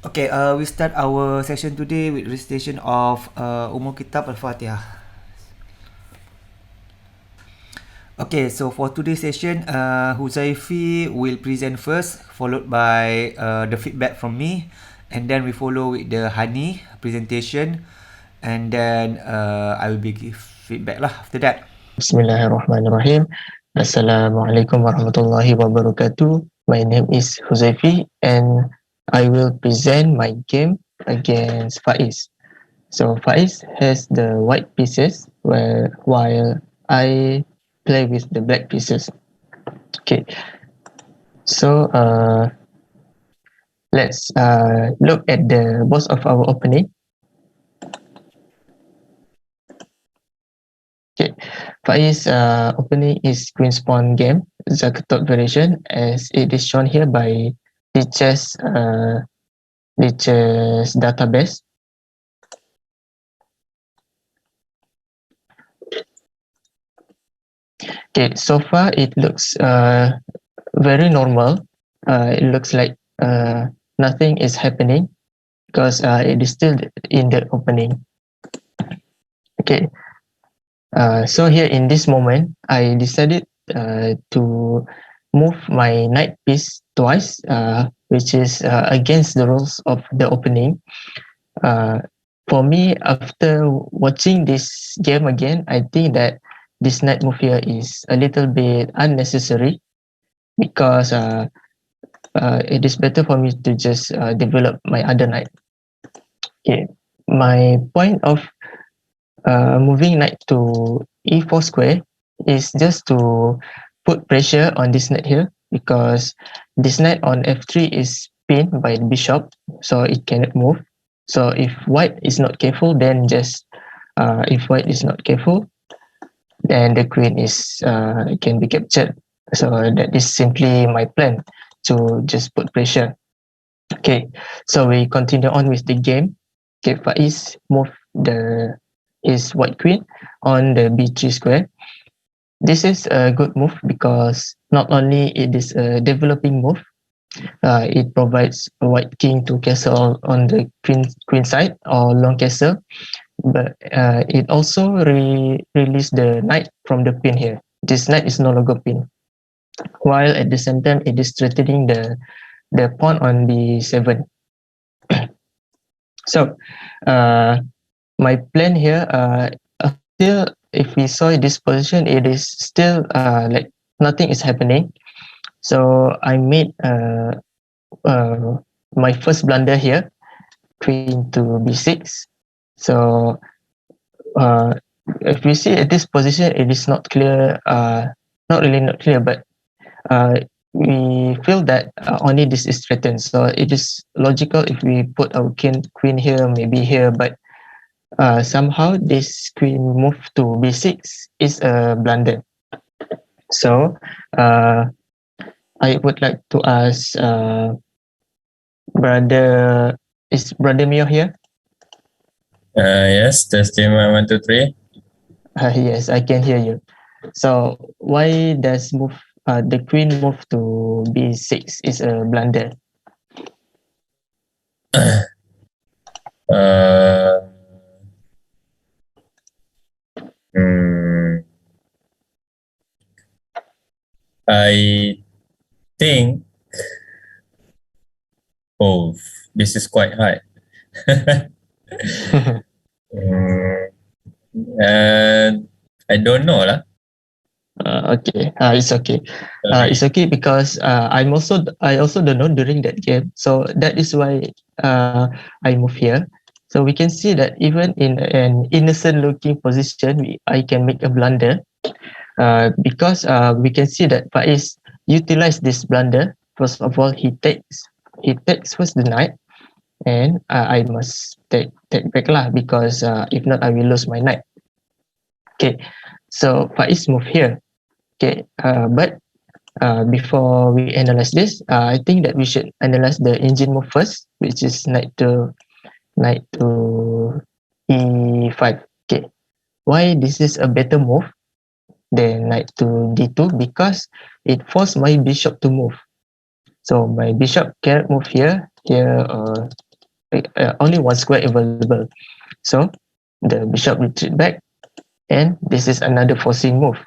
Okay, we start our session today with recitation of Umul Kitab Al-Fatihah. Okay, so for today's session, Huzaifi will present first, followed by the feedback from me, and then we follow with the Hani presentation, and then I will be give feedback lah after that. Bismillahirrahmanirrahim. Assalamualaikum warahmatullahi wabarakatuh. My name is Huzaifi and I will present my game against Faiz. So Faiz has the white pieces while I play with the black pieces. Okay, so let's look at the both of our opening. Okay, Faiz opening is Queen's Pawn game, Zakatot variation, as it is shown here by Lichess database. Okay, so far it looks very normal. It looks like nothing is happening because it is still in the opening. Okay. So here in this moment, I decided to move my knight piece twice, which is against the rules of the opening. For me, after watching this game again, I think that this knight move here is a little bit unnecessary because it is better for me to just develop my other knight. Okay, my point of moving knight to e4 square is just to put pressure on this knight here because this knight on f3 is pinned by the bishop, so it cannot move. So if white is not careful, then then the queen is can be captured. So that is simply my plan to just put pressure. Okay, so we continue on with the game. Okay, Faiz move his white queen on the b3 square. This is a good move because not only it is a developing move, it provides a white king to castle on the queen side or long castle, but it also release the knight from the pin here. This knight is no longer pin, while at the same time it is threatening the pawn on b7. So my plan here, still if we saw this position, it is still like nothing is happening. So I made my first blunder here, queen to b6. So if you see at this position, it is not clear, not really not clear, but we feel that only this is threatened. So it is logical if we put our queen here, maybe here, but somehow this queen move to b6 is a blunder. So I would like to ask Brother Mio here? Yes, testing 1, 2, 3. Yes, I can hear you. So why does the queen move to b6 is a blunder? I think, this is quite hard. I don't know lah. Okay, it's okay. It's okay because I also don't know during that game. So that is why I move here. So we can see that even in an innocent looking position, I can make a blunder because we can see that Faiz utilized this blunder. First of all, he takes first the knight, and I must take back lah because if not, I will lose my knight. Okay, so Faiz move here. Okay, but before we analyze this, I think that we should analyze the engine move first, which is knight to e5. Okay, why this is a better move than knight to d2? Because it forced my bishop to move. So my bishop cannot move here, or only one square available. So the bishop retreat back, and this is another forcing move.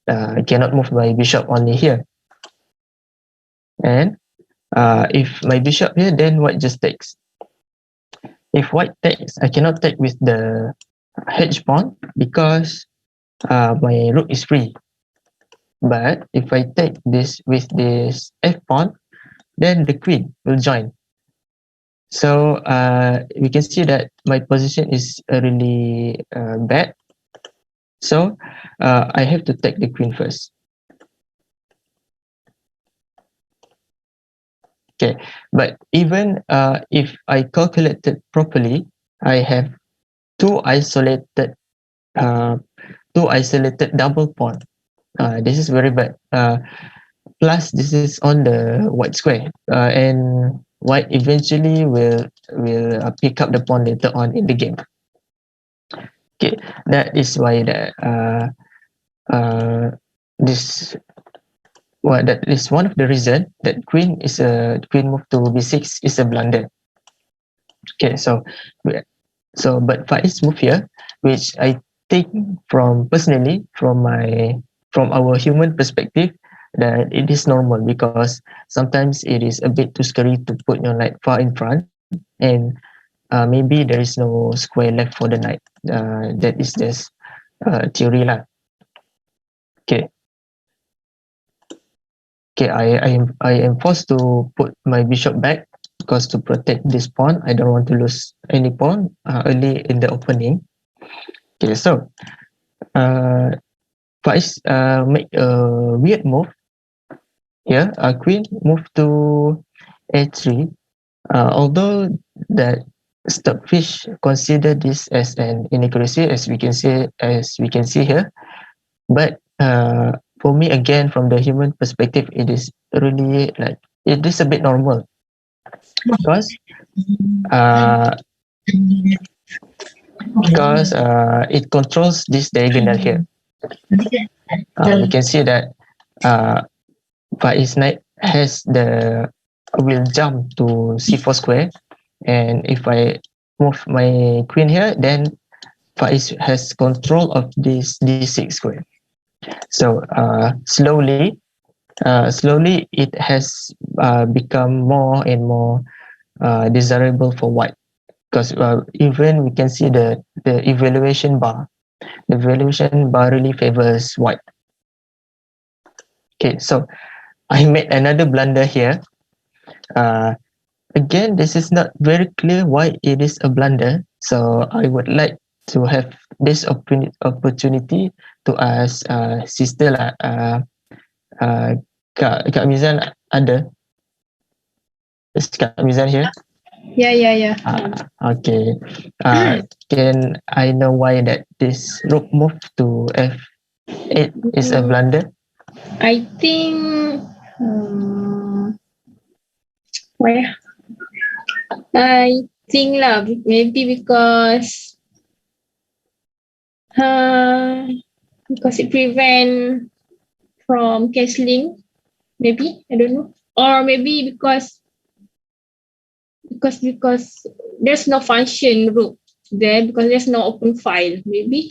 I cannot move my bishop only here. And if my bishop here, then white just takes. If white takes, I cannot take with the hedge pawn because my rook is free. But if I take this with this f pawn, then the queen will join. So we can see that my position is really bad. So I have to take the queen first. Okay, but even if I calculated properly, I have two isolated double pawn. This is very bad. Plus, this is on the white square, and white eventually will pick up the pawn later on in the game. Okay, that is why that that is one of the reason that queen move to b6 is a blunder. Okay, so but Faiz move here, which I think from our human perspective, that it is normal because sometimes it is a bit too scary to put your knight far in front, and maybe there is no square left for the knight. That is just theory lah. Okay. Okay, I am forced to put my bishop back because to protect this pawn, I don't want to lose any pawn early in the opening. Okay, so Faiz make a weird move here. Queen move to a3. Although that Stockfish consider this as an inaccuracy, as we can see here, but for me, again, from the human perspective, it is really like it is a bit normal because it controls this diagonal here. We can see that Faiz knight will jump to c4 square, and if I move my queen here, then Faiz has control of this d6 square. So slowly it has become more and more desirable for white, because even we can see the evaluation bar. The evaluation bar really favors white. Okay, so I made another blunder here. Again, this is not very clear why it is a blunder. So I would like to have this opportunity to ask sister lah. Kak Mizan ada? Is Kak Mizan here? Yeah. Okay. Can I know why that this rook move to f8 is a blunder? I think why? I think lah, maybe because it prevent from castling, maybe, I don't know, or maybe because there's no function rook there, because there's no open file, maybe.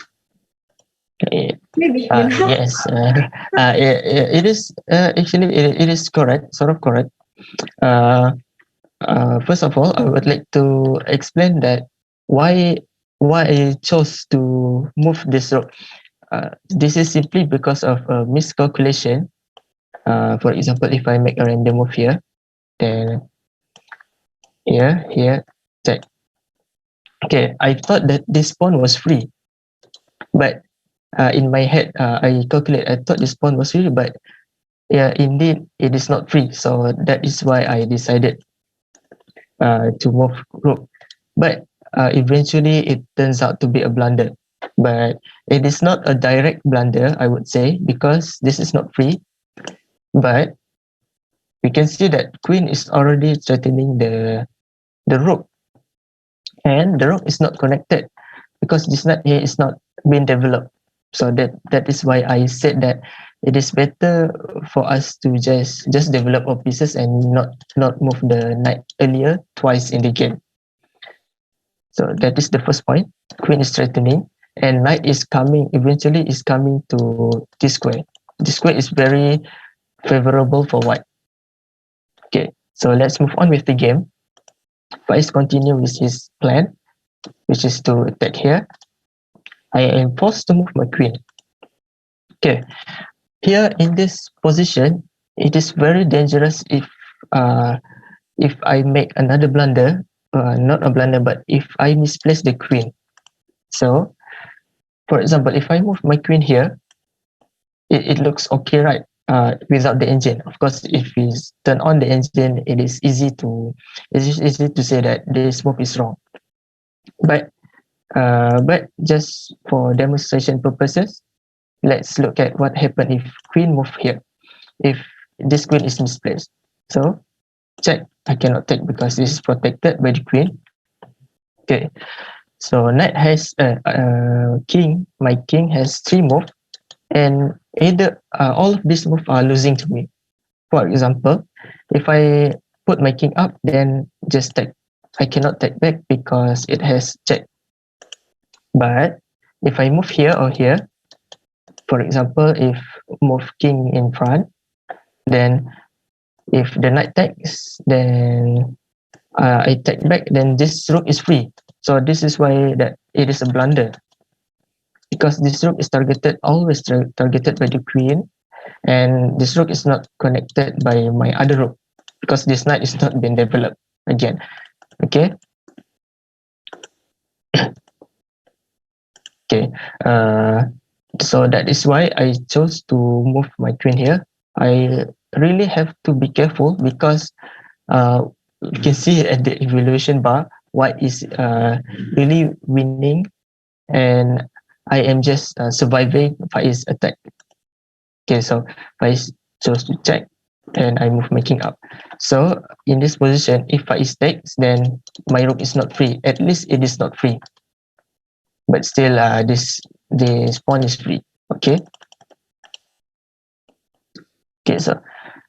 Maybe. Yes, it is actually it is correct, sort of correct. First of all, I would like to explain that why I chose to move this rook. This is simply because of a miscalculation. For example, if I make a random move here, then here, check. Okay, I thought that this pawn was free, but in my head, I thought this pawn was free, but yeah, indeed, it is not free. So that is why I decided to move rook. But eventually, it turns out to be a blunder. But it is not a direct blunder, I would say, because this is not free. But we can see that queen is already threatening the rook, and the rook is not connected because this knight here is not being developed. So that is why I said that it is better for us to just develop our pieces and not move the knight earlier twice in the game. So that is the first point. Queen is threatening, and knight is coming. Eventually, is coming to this square. This square is very favorable for white. Okay, so let's move on with the game. Faiz continue with his plan, which is to attack here. I am forced to move my queen. Okay, here in this position, it is very dangerous if I make another blunder, not a blunder, but if I misplace the queen. So, for example, if I move my queen here, it looks okay, right? Without the engine. Of course, if we turn on the engine, it is easy to say that this move is wrong. But just for demonstration purposes, let's look at what happened if queen move here. If this queen is misplaced, so check. I cannot take because this is protected by the queen. Okay, so knight has king. My king has 3 moves, and either all of these moves are losing to me. For example, if I put my king up, then just take. I cannot take back because it has check. But if I move here or here, for example, if move king in front, then if the knight takes, then I take back, then this rook is free. So this is why that it is a blunder, because this rook is always targeted by the queen, and this rook is not connected by my other rook because this knight is not been developed again. Okay. Okay. So that is why I chose to move my queen here. I really have to be careful because you can see at the evaluation bar, white is really winning, and I am just surviving Faiz attack. Okay, so Faiz chose to check, and I move my king up. So in this position, if Faiz takes, then my rook is not free. At least it is not free, but still, this pawn is free. Okay. Okay, so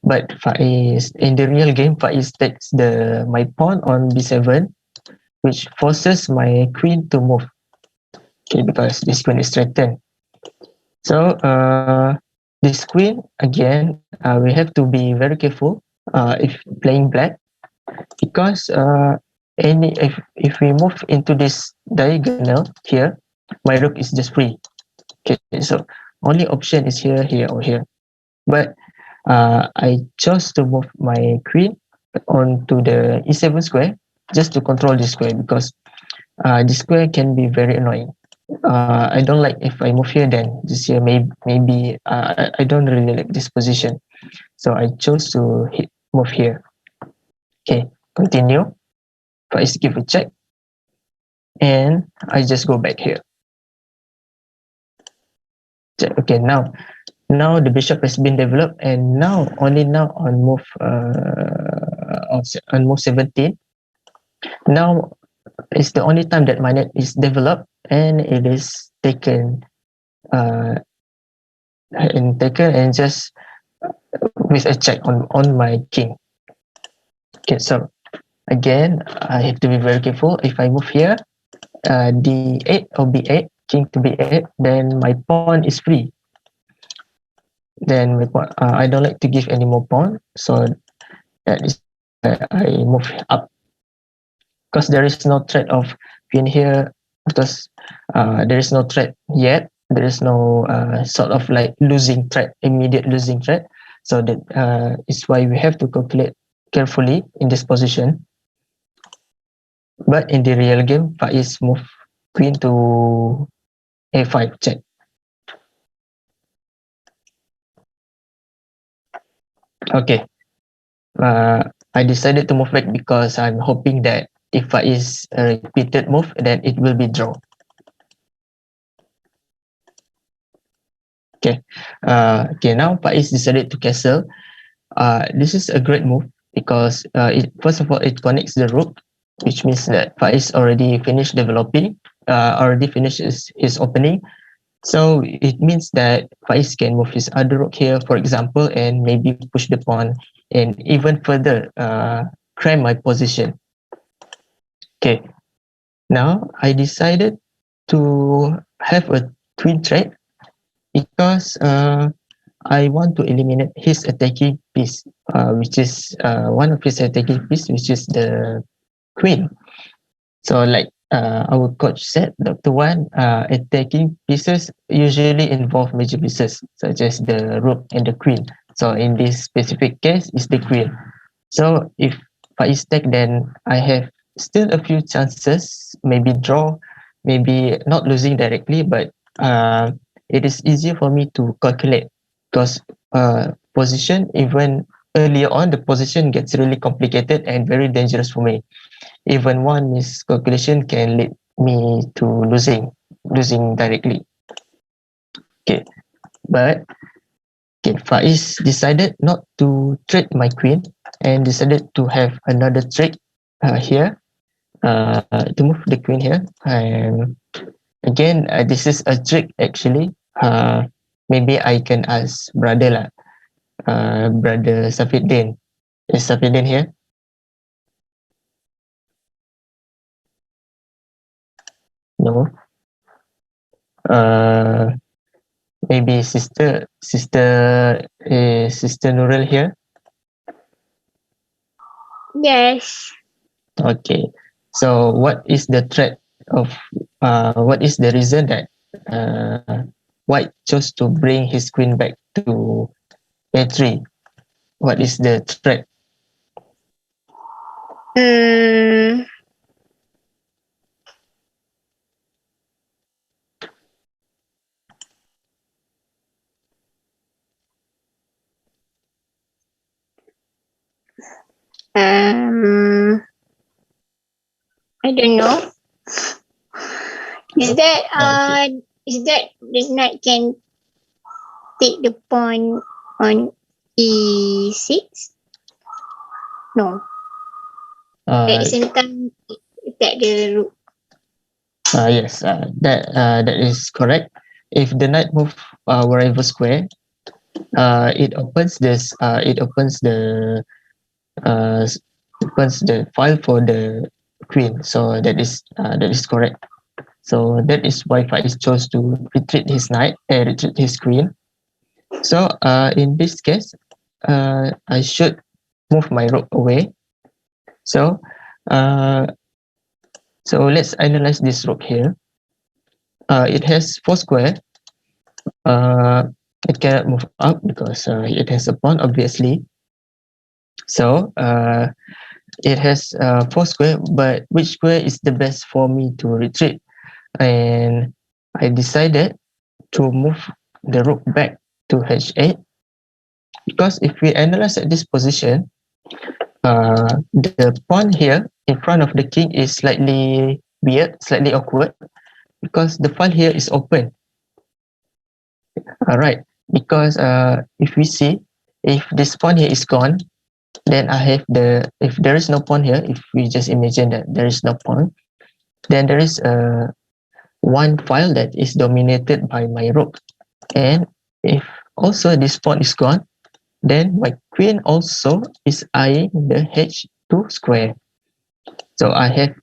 but Faiz in the real game, Faiz takes my pawn on b7, which forces my queen to move. Okay, because this queen is threatened. So this queen again, we have to be very careful if playing black, because if we move into this diagonal here, my rook is just free. Okay, so only option is here, here, or here. But I chose to move my queen onto the e7 square just to control this square, because this square can be very annoying. I don't like if I move here, then this here maybe I don't really like this position. So I chose to move here. Okay, continue. First give a check, and I just go back here. Check. Okay, now the bishop has been developed, and only now on move 17. Now it's the only time that my knight is developed, and it is taken and just with a check on my king. Okay, so again I have to be very careful. If I move here, d8 or b8, king to b8, then my pawn is free. Then I don't like to give any more pawn, so that is I move up, because there is no threat of queen here, because there is no threat yet. There is no sort of like immediate losing threat. So that is why we have to calculate carefully in this position. But in the real game, Faiz move queen to a5 check. Okay. I decided to move back because I'm hoping that if Faiz a repeated move, then it will be draw. Okay. Okay. Now Faiz decided to castle. This is a great move because first of all it connects the rook, which means that Faiz already finished developing, already finished his opening. So it means that Faiz can move his other rook here, for example, and maybe push the pawn and even further cram my position. Okay. Now I decided to have a twin threat because I want to eliminate his attacking piece, which is one of his attacking piece, which is the queen. So like our coach said, Dr. Wan, attacking pieces usually involve major pieces such as the rook and the queen. So in this specific case, is the queen. So if Faiz take, then I have still a few chances, maybe draw, maybe not losing directly, but it is easier for me to calculate because position, even earlier on, the position gets really complicated and very dangerous for me. Even one miscalculation can lead me to losing directly. Okay, but okay, Faiz decided not to trade my queen and decided to have another trick here to move the queen here. And again, this is a trick actually. Maybe I can ask brother lah, brother Safiuddin. Is Safiuddin here? No. Maybe sister Nurul here. Yes. Okay. So what is the threat of what is the reason that White chose to bring his queen back to A3? What is the threat? I don't know. Is that Okay. is that the knight can take the pawn on E6? No. At the same time attack the rook. Yes, that is correct. If the knight move wherever square, it opens this. It opens the file for the queen. So that is correct. So that is why Faiz chose to retreat his knight and retreat his queen. So in this case, I should move my rook away. So so let's analyze this rook here. It has 4 square. It cannot move up because it has a pawn, obviously. So it has 4 square, but which square is the best for me to retreat? And I decided to move the rook back to h8 because if we analyze at this position, the pawn here in front of the king is slightly weird, slightly awkward because the file here is open. All right, because if we see, if this pawn here is gone, then I have if there is no pawn here, if we just imagine that there is no pawn, then there is one file that is dominated by my rook. And if also this pawn is gone, then my queen also is eyeing the h2 square. So I have,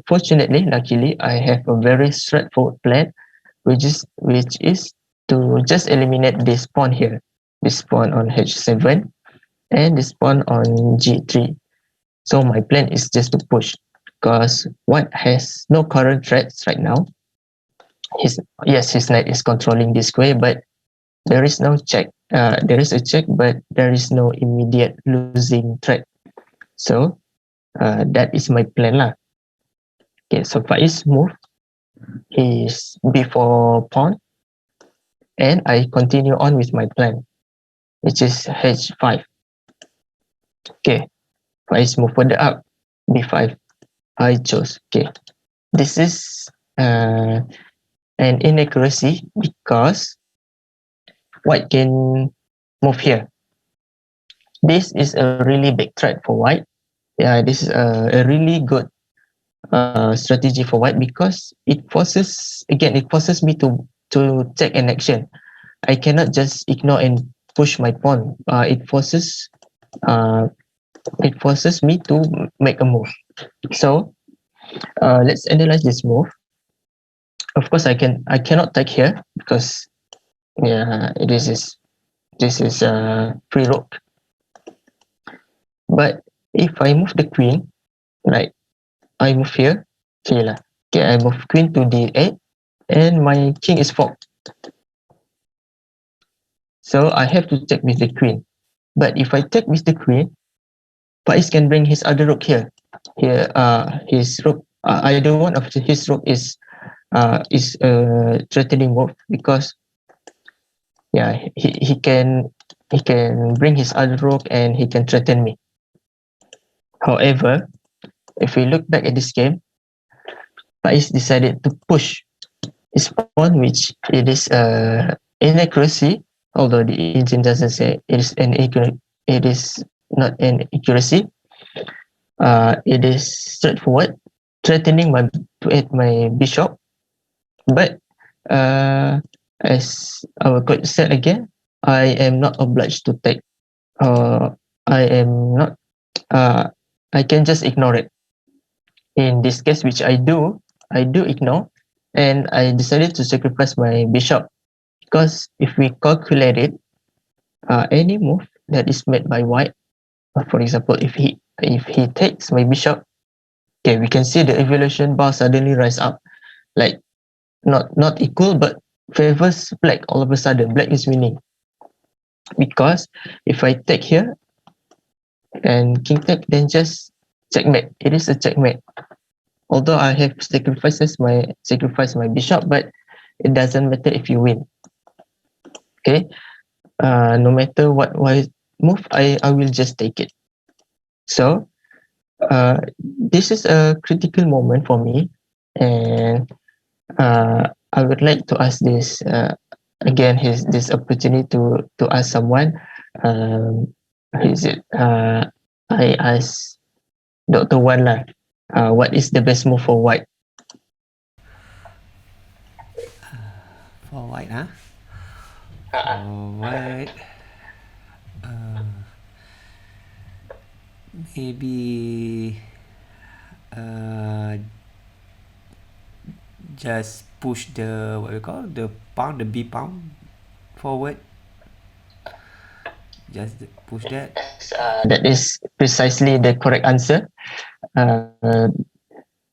fortunately, luckily, I have a very straightforward plan, which is to just eliminate this pawn here, this pawn on h7, and this pawn on g3. So my plan is just to push, because White has no current threats right now. His knight is controlling this square, but there is no check. There is a check, but there is no immediate losing threat. So that is my plan lah. Okay, so Faiz move his b4 pawn, and I continue on with my plan, which is h5. Okay, Faiz move further up, b5. I chose. Okay, this is an inaccuracy because White can move here. This is a really big threat for White. Yeah, this is a really good strategy for White because it forces me to take an action. I cannot just ignore and push my pawn. It forces me to make a move. So Let's analyze this move. Of course, I cannot take here because yeah, this is free rook. But if I move the queen, like I move here, okay lah. Okay, I move queen to d8, and my king is forked. So I have to take with the queen. But if I take with the queen, Faiz can bring his other rook here. Here, his rook, either one of his rook is threatening move because yeah, he can bring his other rook and he can threaten me. However, if we look back at this game, Faiz decided to push his pawn, which it is inaccuracy, although the engine doesn't say it is it is not an accuracy. It is straightforward, threatening my bishop. But as our coach said again, I am not obliged to take. I am not. I can just ignore it. In this case, which I do ignore, and I decided to sacrifice my bishop because if we calculate it, any move that is made by white, for example, if he takes my bishop, okay, we can see the evaluation bar suddenly rise up, like not equal but favors black. All of a sudden, black is winning because if I take here and king take, then just checkmate. It is a checkmate. Although I have sacrificed my bishop, but it doesn't matter if you win. Okay, no matter what move, I will just take it. So this is a critical moment for me, and I would like to ask this again. This opportunity to ask someone. Who is it? I ask Dr. Wan lah. What is the best move for white? For white, huh? For white, maybe just push the what we call the pound, the B pound forward. Just push that. That is precisely the correct answer.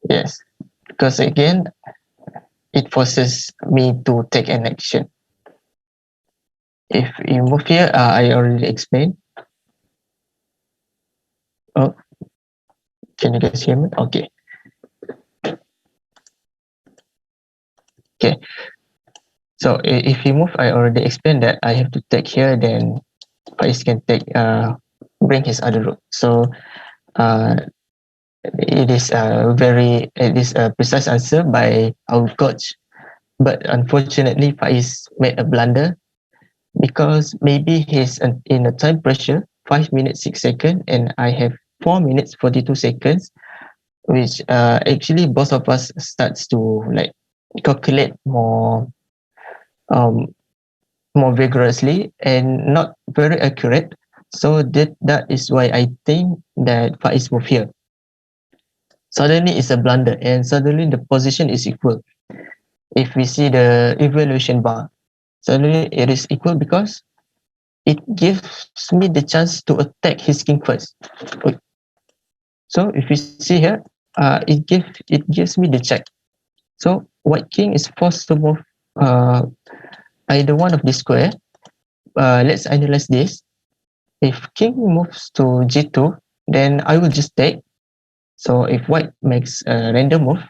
Yes, because again, it forces me to take an action. If you move here, I already explained. Oh, can you guys hear me? Okay. Okay. So if you move, I already explained that I have to take here, then Faiz can take, bring his other rook. So it is a precise answer by our coach. But unfortunately, Faiz made a blunder because maybe he's in a time pressure, 5 minutes 6 seconds, and I have 4 minutes 42 seconds, which actually both of us starts to like calculate more vigorously and not very accurate. So that is why I think that Faiz move here. Suddenly it's a blunder, and suddenly the position is equal. If we see the evaluation bar, suddenly it is equal because it gives me the chance to attack his king first. So if you see here, it gives me the check. So white king is forced to move either one of the square. Let's analyze this. If king moves to g2, then I will just take. So if white makes a random move,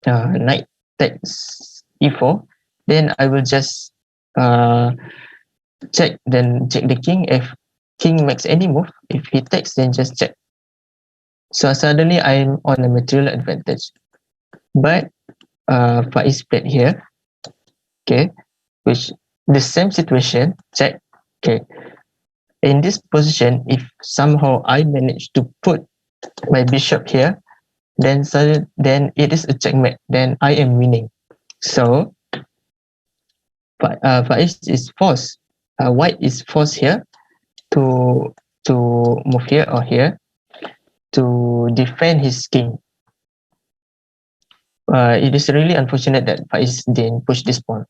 knight takes e4, then I will just check the king. If king makes any move, if he takes, then just check. So suddenly I'm on a material advantage. But Faiz played here, okay, which the same situation, check, okay. In this position, if somehow I manage to put my bishop here, then it is a checkmate. Then I am winning. So Faiz is forced. White is forced here to move here or here to defend his king. it is really unfortunate that Faiz didn't push this pawn.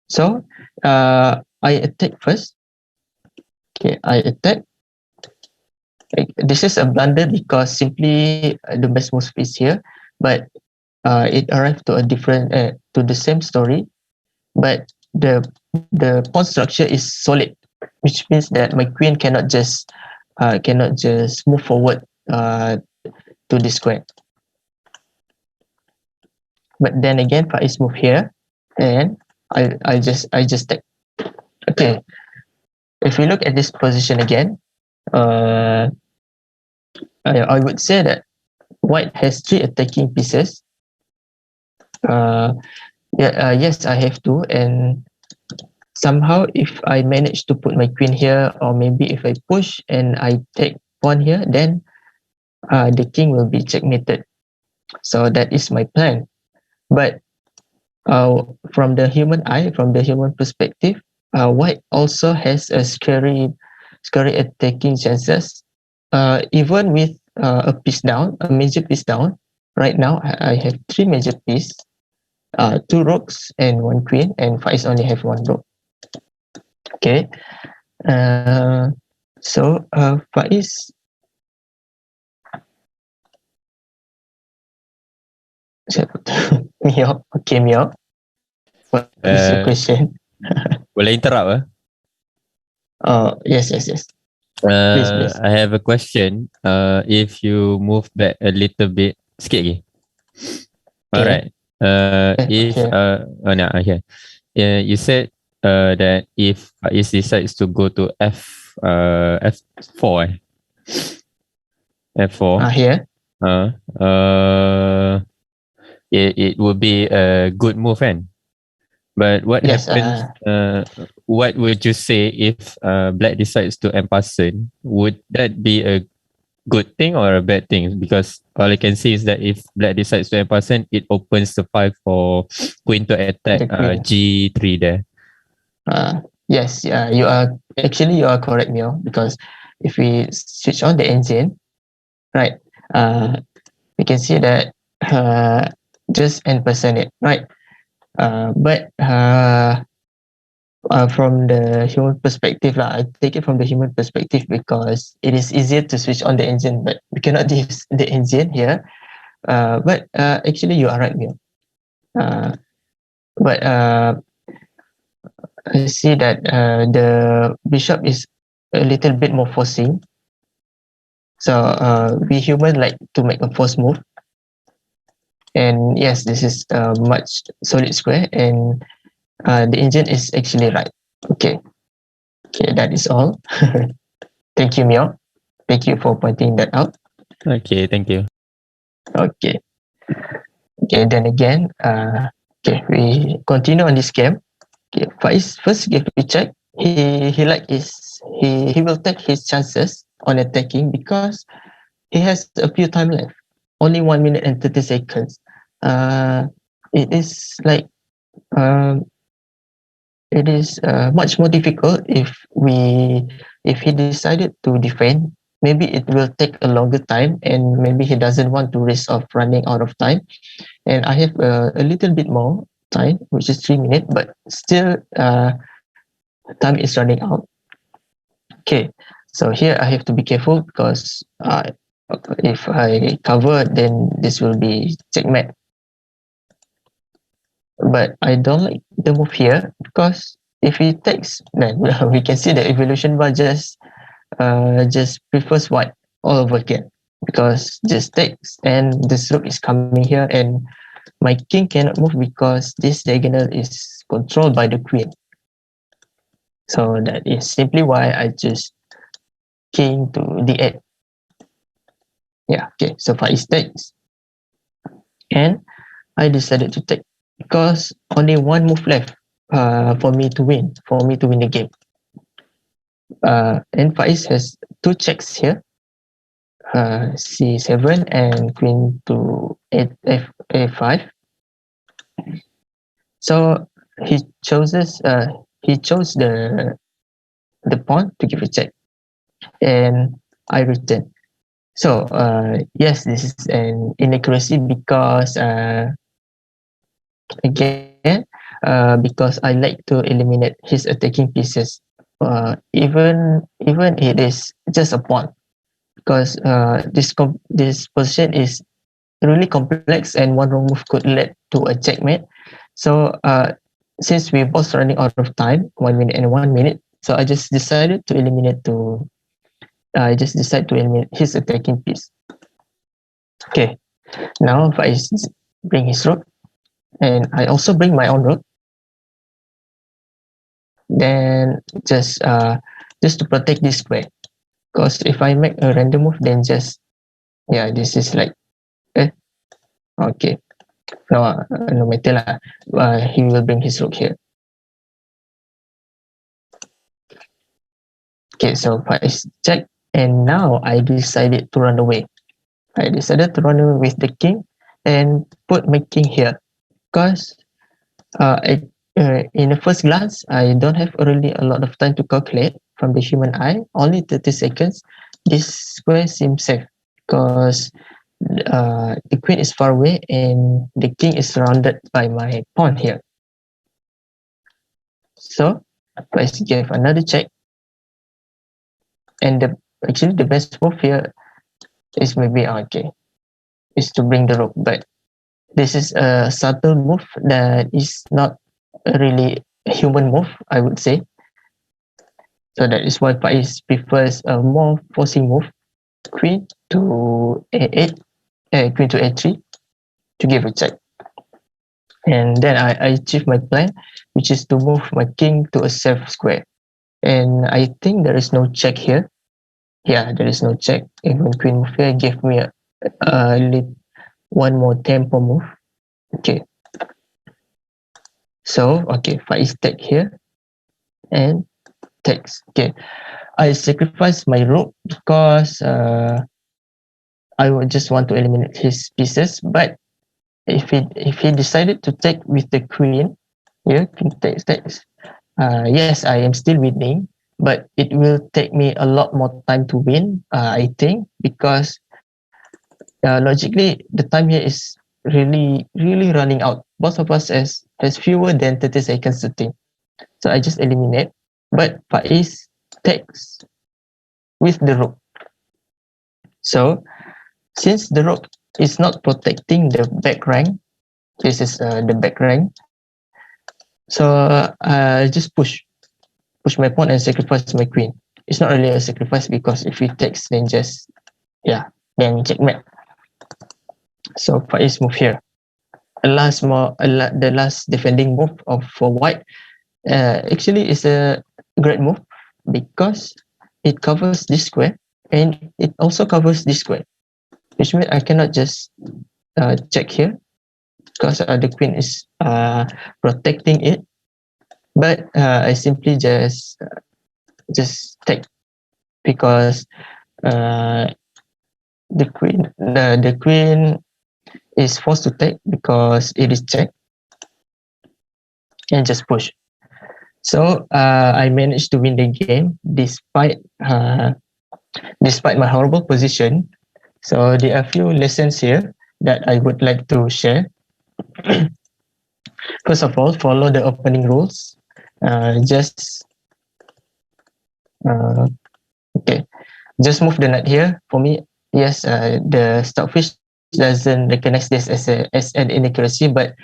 So I attack first. Okay, I attack. This is a blunder because simply the best move is here, but it arrived to a different to the same story, but the pawn structure is solid, which means that my queen cannot just move forward to the square. But then again, Faiz move here, and I just take. Okay, if we look at this position again, I would say that white has 3 attacking pieces. Yes, I have 2, and somehow if I manage to put my queen here, or maybe if I push and I take pawn here, then the king will be checkmated. So that is my plan. But from the human eye, from the human perspective, white also has a scary attacking chances. Even with a piece down, a major piece down. Right now, I have 3 major pieces, 2 rooks and 1 queen, and Faiz only have 1 rook. Okay. So Faiz. Mio, okay, Mio. What is your question? Boleh interrupt? Yes. Please. I have a question. If you move back a little bit, sikit lagi. Alright. If here. You said that if Faiz decides to go to F4, F4. Here. It would be a good move, kan? But what happens? What would you say if black decides to en passant? Would that be a good thing or a bad thing? Because all I can see is that if black decides to en passant, it opens the 5 for queen to attack G3 there. Yes, you are correct, Mio. Because if we switch on the engine, right, we can see that just n percent it, right? But from the human perspective, I take it from the human perspective because it is easier to switch on the engine, but we cannot use the engine here. But actually, you are right, Mio. But I see that the bishop is a little bit more forcing. So we human like to make a force move. And yes, this is a much solid square, and the engine is actually right. Okay, that is all. Thank you, Mio. Thank you for pointing that out. Okay, thank you. Okay, then again, we continue on this game. Okay, first if we check, he will take his chances on attacking because he has a few time left. Only 1 minute and 30 seconds. It is like it is much more difficult if he decided to defend. Maybe it will take a longer time, and maybe he doesn't want to risk of running out of time. And I have a little bit more time, which is 3 minutes, but still time is running out. Okay, so here I have to be careful because if I cover, then this will be checkmate. But I don't like the move here because if he takes, then we can see the evolution bar just prefers white all over again because just takes and this rook is coming here and my king cannot move because this diagonal is controlled by the queen. So that is simply why I choose king to d8. Yeah, okay, so Faiz takes. And I decided to take because only 1 move left for me to win the game. And Faiz has 2 checks here, c7 and queen to a5. So he chose the pawn to give a check, and I return. So yes, this is an inaccuracy because again, because I like to eliminate his attacking pieces. Even it is just a pawn, because this position is really complex and one wrong move could lead to a checkmate. So since we both running out of time, 1 minute and 1 minute, so I just decided to eliminate his attacking piece. Okay, now Faiz bring his rook, and I also bring my own rook. Then just to protect this square, because if I make a random move, then this is like okay. No matter lah. He will bring his rook here. Okay, so Faiz check, and now I decided to run away. I decided to run away with the king and put my king here, because in the first glance, I don't have really a lot of time to calculate from the human eye. Only 30 seconds. This square seems safe because the queen is far away and the king is surrounded by my pawn here. So Faiz gave another check, and actually the best move here is maybe is to bring the rook, but this is a subtle move that is not really a human move, I would say. So that is why Faiz prefers a more forcing move, queen to a8, queen to a3 to give a check. And then I achieve my plan, which is to move my king to a safe square. And I think there is no check here. Yeah, there is no check. Even queen move here gave me one more tempo move. Okay. So, Faiz take here and takes. Okay. I sacrifice my rook because I would just want to eliminate his pieces. But if he decided to take with the queen, here, king takes. Yes, I am still winning, but it will take me a lot more time to win, I think, because logically the time here is really running out. Both of us has fewer than 30 seconds to think. So I just eliminate. But Faiz takes with the rook. So since the rook is not protecting the back rank, this is the back rank. So I just push my pawn and sacrifice my queen. It's not really a sacrifice because if he takes, then then checkmate. So Faiz move here. The last defending move for white actually is a great move because it covers this square and it also covers this square, which means I cannot just check here because the queen is protecting it. But I simply just take because the queen is forced to take because it is checked, and just push. So I managed to win the game despite my horrible position. So there are a few lessons here that I would like to share. First of all, follow the opening rules. Just move the knight here. For me, yes, the stockfish doesn't recognize this as an inaccuracy, but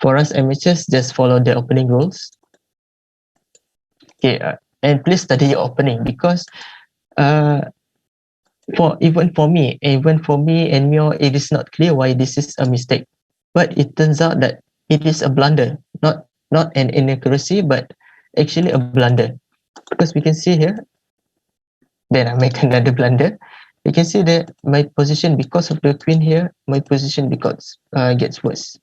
for us amateurs, just follow the opening rules. Okay, and please study your opening because even for me and Mio, it is not clear why this is a mistake. But it turns out that it is a blunder, not an inaccuracy, but actually a blunder. Because we can see here, then I make another blunder. You can see that my position, because of the queen here, my position gets worse.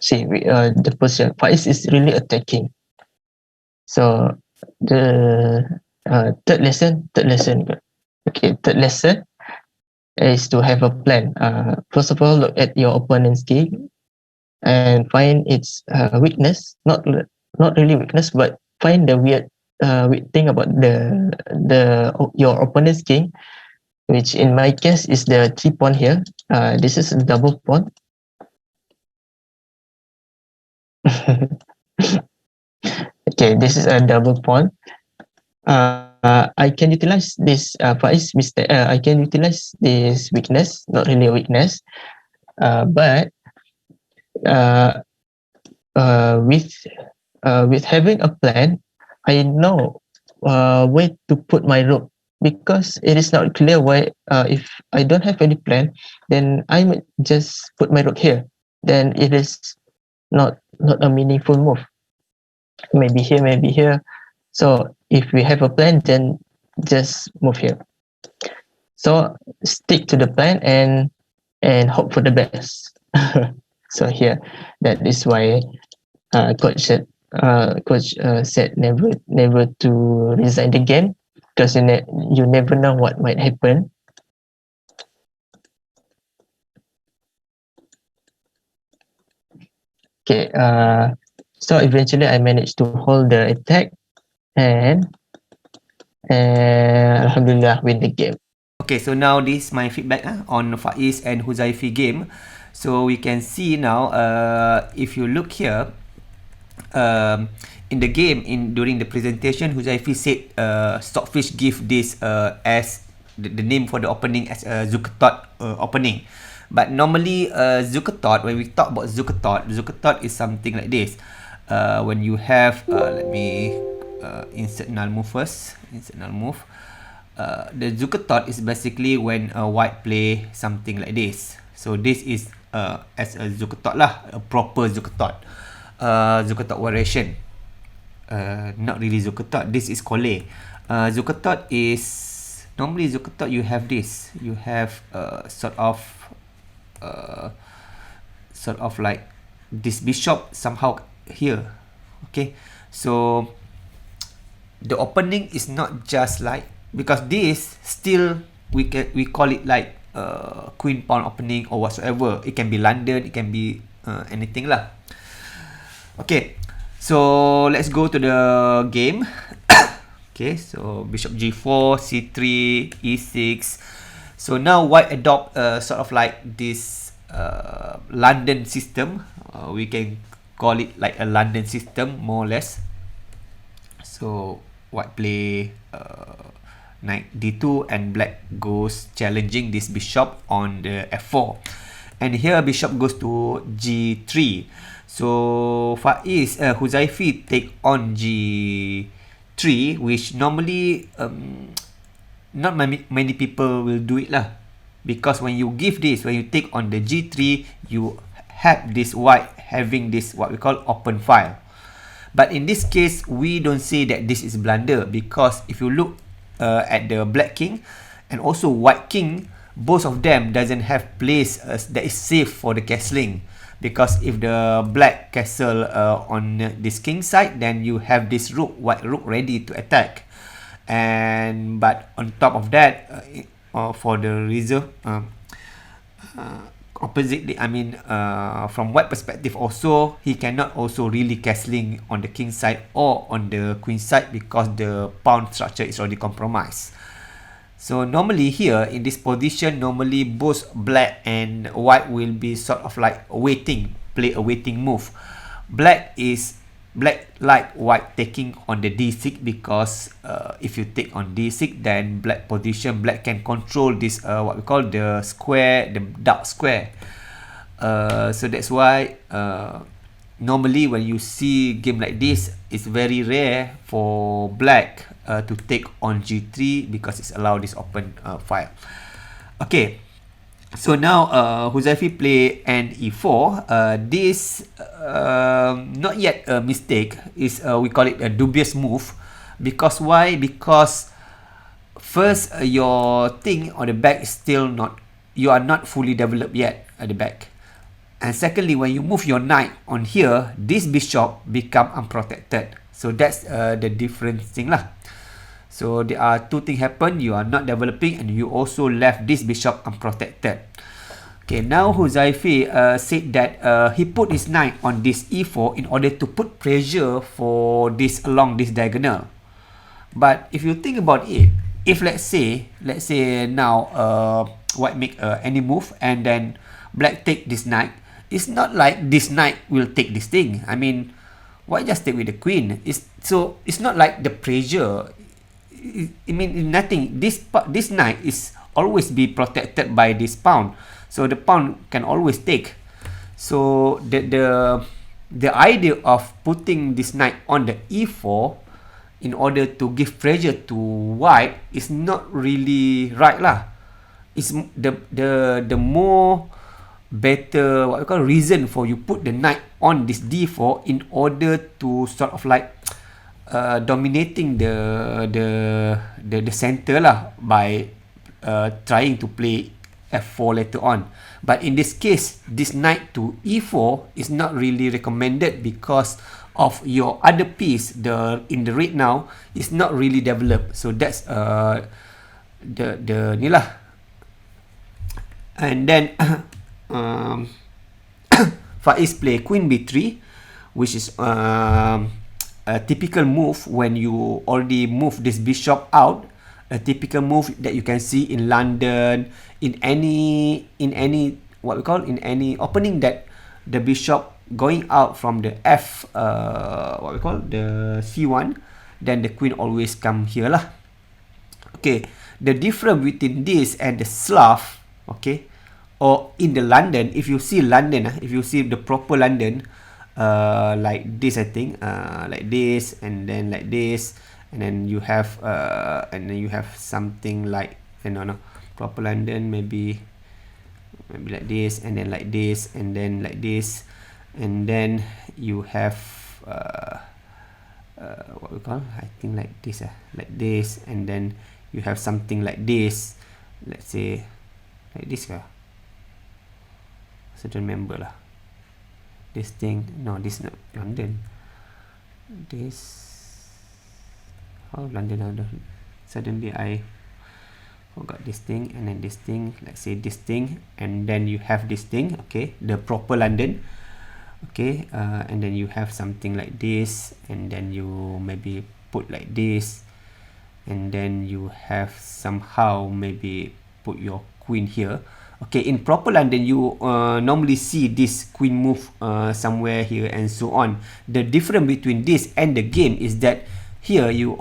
See, the position Faiz is really attacking. So the third lesson. Okay, third lesson is to have a plan. First of all, look at your opponent's game and find its weakness. Not really weakness, but find the weird thing about your opponent's king, which in my case is the 3 pawn here. This is a double pawn. Okay, this is a double pawn. I can utilize this Faiz mistake. I can utilize this weakness, not really a weakness, but uh, with having a plan, I know where to put my rook because it is not clear why. If I don't have any plan, then I might just put my rook here. Then it is not a meaningful move. Maybe here, maybe here. So if we have a plan, then just move here. So stick to the plan and hope for the best. So here, that is why coach said never to resign the game because you never know what might happen. Okay, so eventually I managed to hold the attack and alhamdulillah win the game. Okay, so now this is my feedback on Faiz and Huzaifi game. So we can see now, if you look here, in the game, during the presentation, Huzaifi said Stockfish give this as the name for the opening as a Zukatot opening. But normally, Zukatot, when we talk about Zukatot is something like this. When you have, let me insert null move first. The Zukatot is basically when a white play something like this. So this is as a Zukatot lah, a proper Zukatot. Zukatot variation. Not really Zukatot. This is Kole. Zukatot is normally Zukatot. You have this. You have sort of like this bishop somehow here. Okay, so the opening is not just like, because this still we call it like queen pawn opening or whatsoever. It can be London. It can be anything lah. Okay, so let's go to the game. Okay, so bishop g4, c3, e6. So now white adopt sort of like this London system. We can call it like a London system, more or less. So white play knight d2 and black goes challenging this bishop on the f4. And here bishop goes to g3. So Faiz, Huzaifi take on g3, which normally not many people will do it lah, because when you give this, when you take on the g3, you have this white having this what we call open file. But in this case, we don't say that this is blunder, because if you look at the black king and also white king, both of them doesn't have place that is safe for the castling. Because if the black castle on this king side, then you have this rook, white rook, ready to attack. And but on top of that, for the reserve, oppositely, I mean, from white perspective also, he cannot also really castling on the king side or on the queen side, because the pawn structure is already compromised. So normally here in this position, normally both black and white will be sort of like waiting, play a waiting move. Black like white taking on the d6, because if you take on d6, then black can control this what we call the square, the dark square. So that's why normally when you see game like this, it's very rare for black to take on g3, because it's allowed this open file. Okay, so now Huzaifi play and e4. This not yet a mistake, is we call it a dubious move. Because why? Because first, your thing on the back is still not, you are not fully developed yet at the back. And secondly, when you move your knight on here, this bishop become unprotected. So that's the different thing lah. So there are two things happen. You are not developing, and you also left this bishop unprotected. Okay, now Huzaifi said that he put his knight on this e4 in order to put pressure for this along this diagonal. But if you think about it, if let's say now white make any move and then black take this knight, it's not like this knight will take this thing. I mean, why just take with the queen? It's not like the pressure. I mean, nothing. This knight is always be protected by this pawn, so the pawn can always take. So the idea of putting this knight on the e4 in order to give pressure to white is not really right lah. It's the more better what we call reason for you put the knight on this d4 in order to sort of like dominating the center lah by trying to play f4 later on. But in this case, this knight to e4 is not really recommended because of your other piece, in the red now, is not really developed. So that's the ni lah. And then Faiz play queen b3, which is a typical move when you already move this bishop out. A typical move that you can see in London, in any what we call in any opening that the bishop going out from the what we call the c1, then the queen always come here lah. Okay, the difference between this and the Slav, okay, or in the London, if you see London, if you see the proper London, like this, I think, like this, and then like this, and then you have something like, proper London, maybe like this, and then like this, and then like this, and then you have what we call, I think like this, like this, and then you have something like this, let's say like this kah? I don't remember lah. This thing, no, this not London. This, how London ada? Suddenly I forgot this thing, and then this thing, let's say this thing, and then you have this thing, okay, the proper London, okay, and then you have something like this, and then you maybe put like this, and then you have somehow maybe put your queen here. Okay, in proper London, you normally see this queen move somewhere here and so on. The difference between this and the game is that here you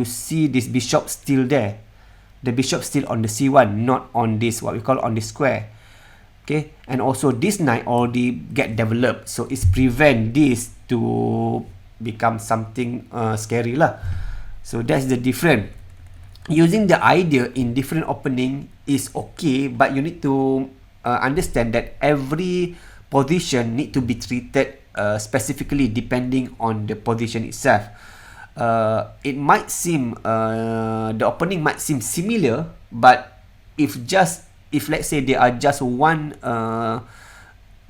see this bishop still there. The bishop still on the c1, not on this, what we call on the square. Okay, and also this knight already get developed, so it's prevent this to become something scary lah. So that's the difference. Using the idea in different opening is okay, but you need to understand that every position need to be treated specifically depending on the position itself. It might seem the opening might seem similar, but if let's say there are just one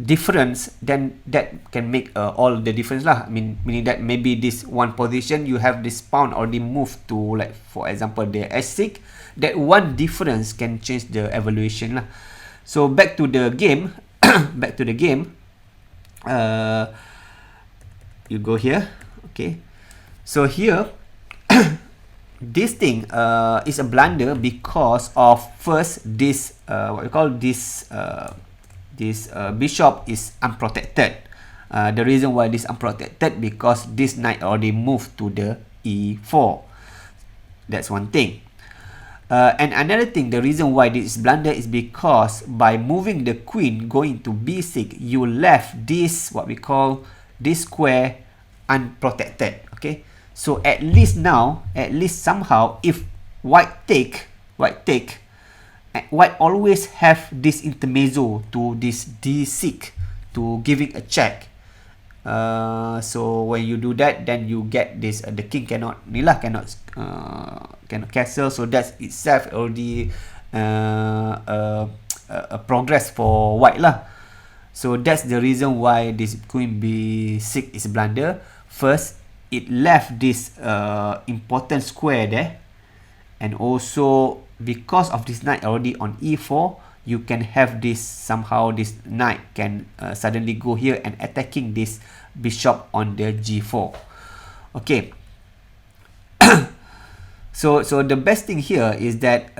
difference, then that can make all the difference lah. I mean, meaning that maybe this one position you have this pawn already moved to, like for example the h6, that one difference can change the evaluation lah. So back to the game, you go here, okay. So here this thing is a blunder because of first this what we call this bishop is unprotected. The reason why this unprotected because this knight already moved to the e4. That's one thing. And another thing, the reason why this is blunder is because by moving the queen going to b6, you left this what we call this square unprotected. Okay, so at least now, at least somehow, if white take, white always have this intermezzo to this d6 to giving a check. So when you do that, then you get this the king cannot castle, so that's itself already a progress for white lah. So that's the reason why this queen b6 is blunder. First, it left this important square there, and also because of this knight already on e4, you can have this somehow this knight can suddenly go here and attacking this bishop on the g4. Okay. So the best thing here is that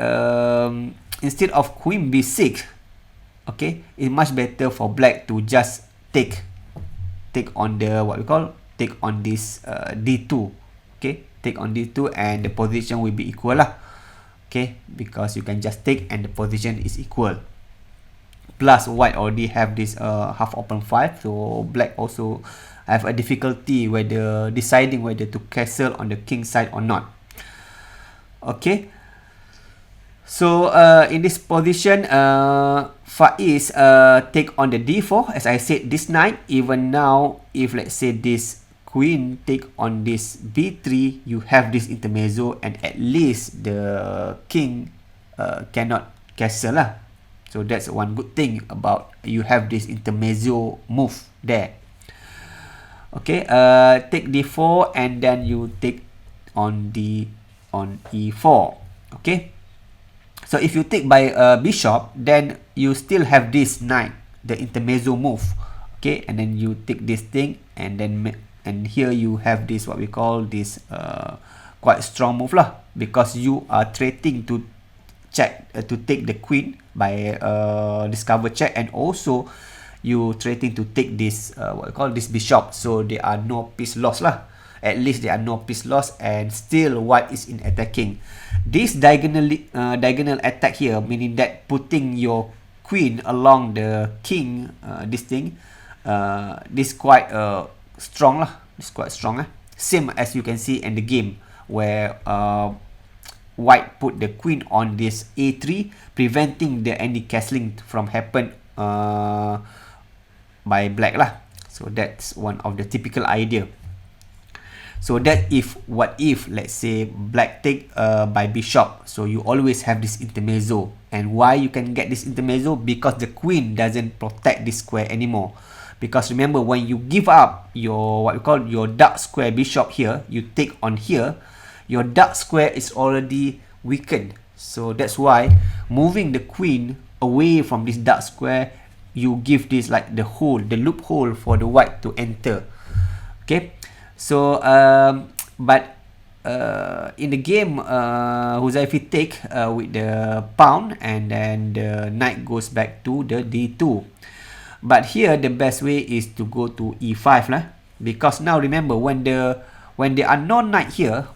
instead of queen b6, okay, it's much better for black to just take on the take on this d2, okay, take on d2 and the position will be equal lah, okay, because you can just take and the position is equal. Plus white already have this half open 5, so black also have a difficulty whether deciding whether to castle on the king side or not. Okay, so in this position Faiz take on the d4. As I said, this knight, even now if let's say this queen take on this b3, you have this intermezzo and at least the king cannot castle lah. So that's one good thing about you have this intermezzo move there. Okay, take d4 and then you take on e4. Okay, so if you take by bishop, then you still have this knight, the intermezzo move. Okay, and then you take this thing and then here you have this what we call this quite strong move lah, because you are threatening to check to take the queen by discover check, and also you threatening to take this what we call this bishop, so there are no piece loss lah. At least there are no piece loss and still white is in attacking. This diagonal attack here, meaning that putting your queen along the king, this thing, this quite strong lah. This quite strong. Same as you can see in the game where white put the queen on this a3, preventing the any castling from happen by black lah. So that's one of the typical idea. So that if what if let's say black take by bishop, so you always have this intermezzo. And why you can get this intermezzo? Because the queen doesn't protect this square anymore. Because remember, when you give up your what we call your dark square bishop here, you take on here, your dark square is already weakened. So that's why moving the queen away from this dark square, you give this like the loophole for the white to enter. Okay, so but in the game Huzaifi take with the pawn, and then the knight goes back to the d2. But here the best way is to go to e5 lah, because now remember when there are no knight here,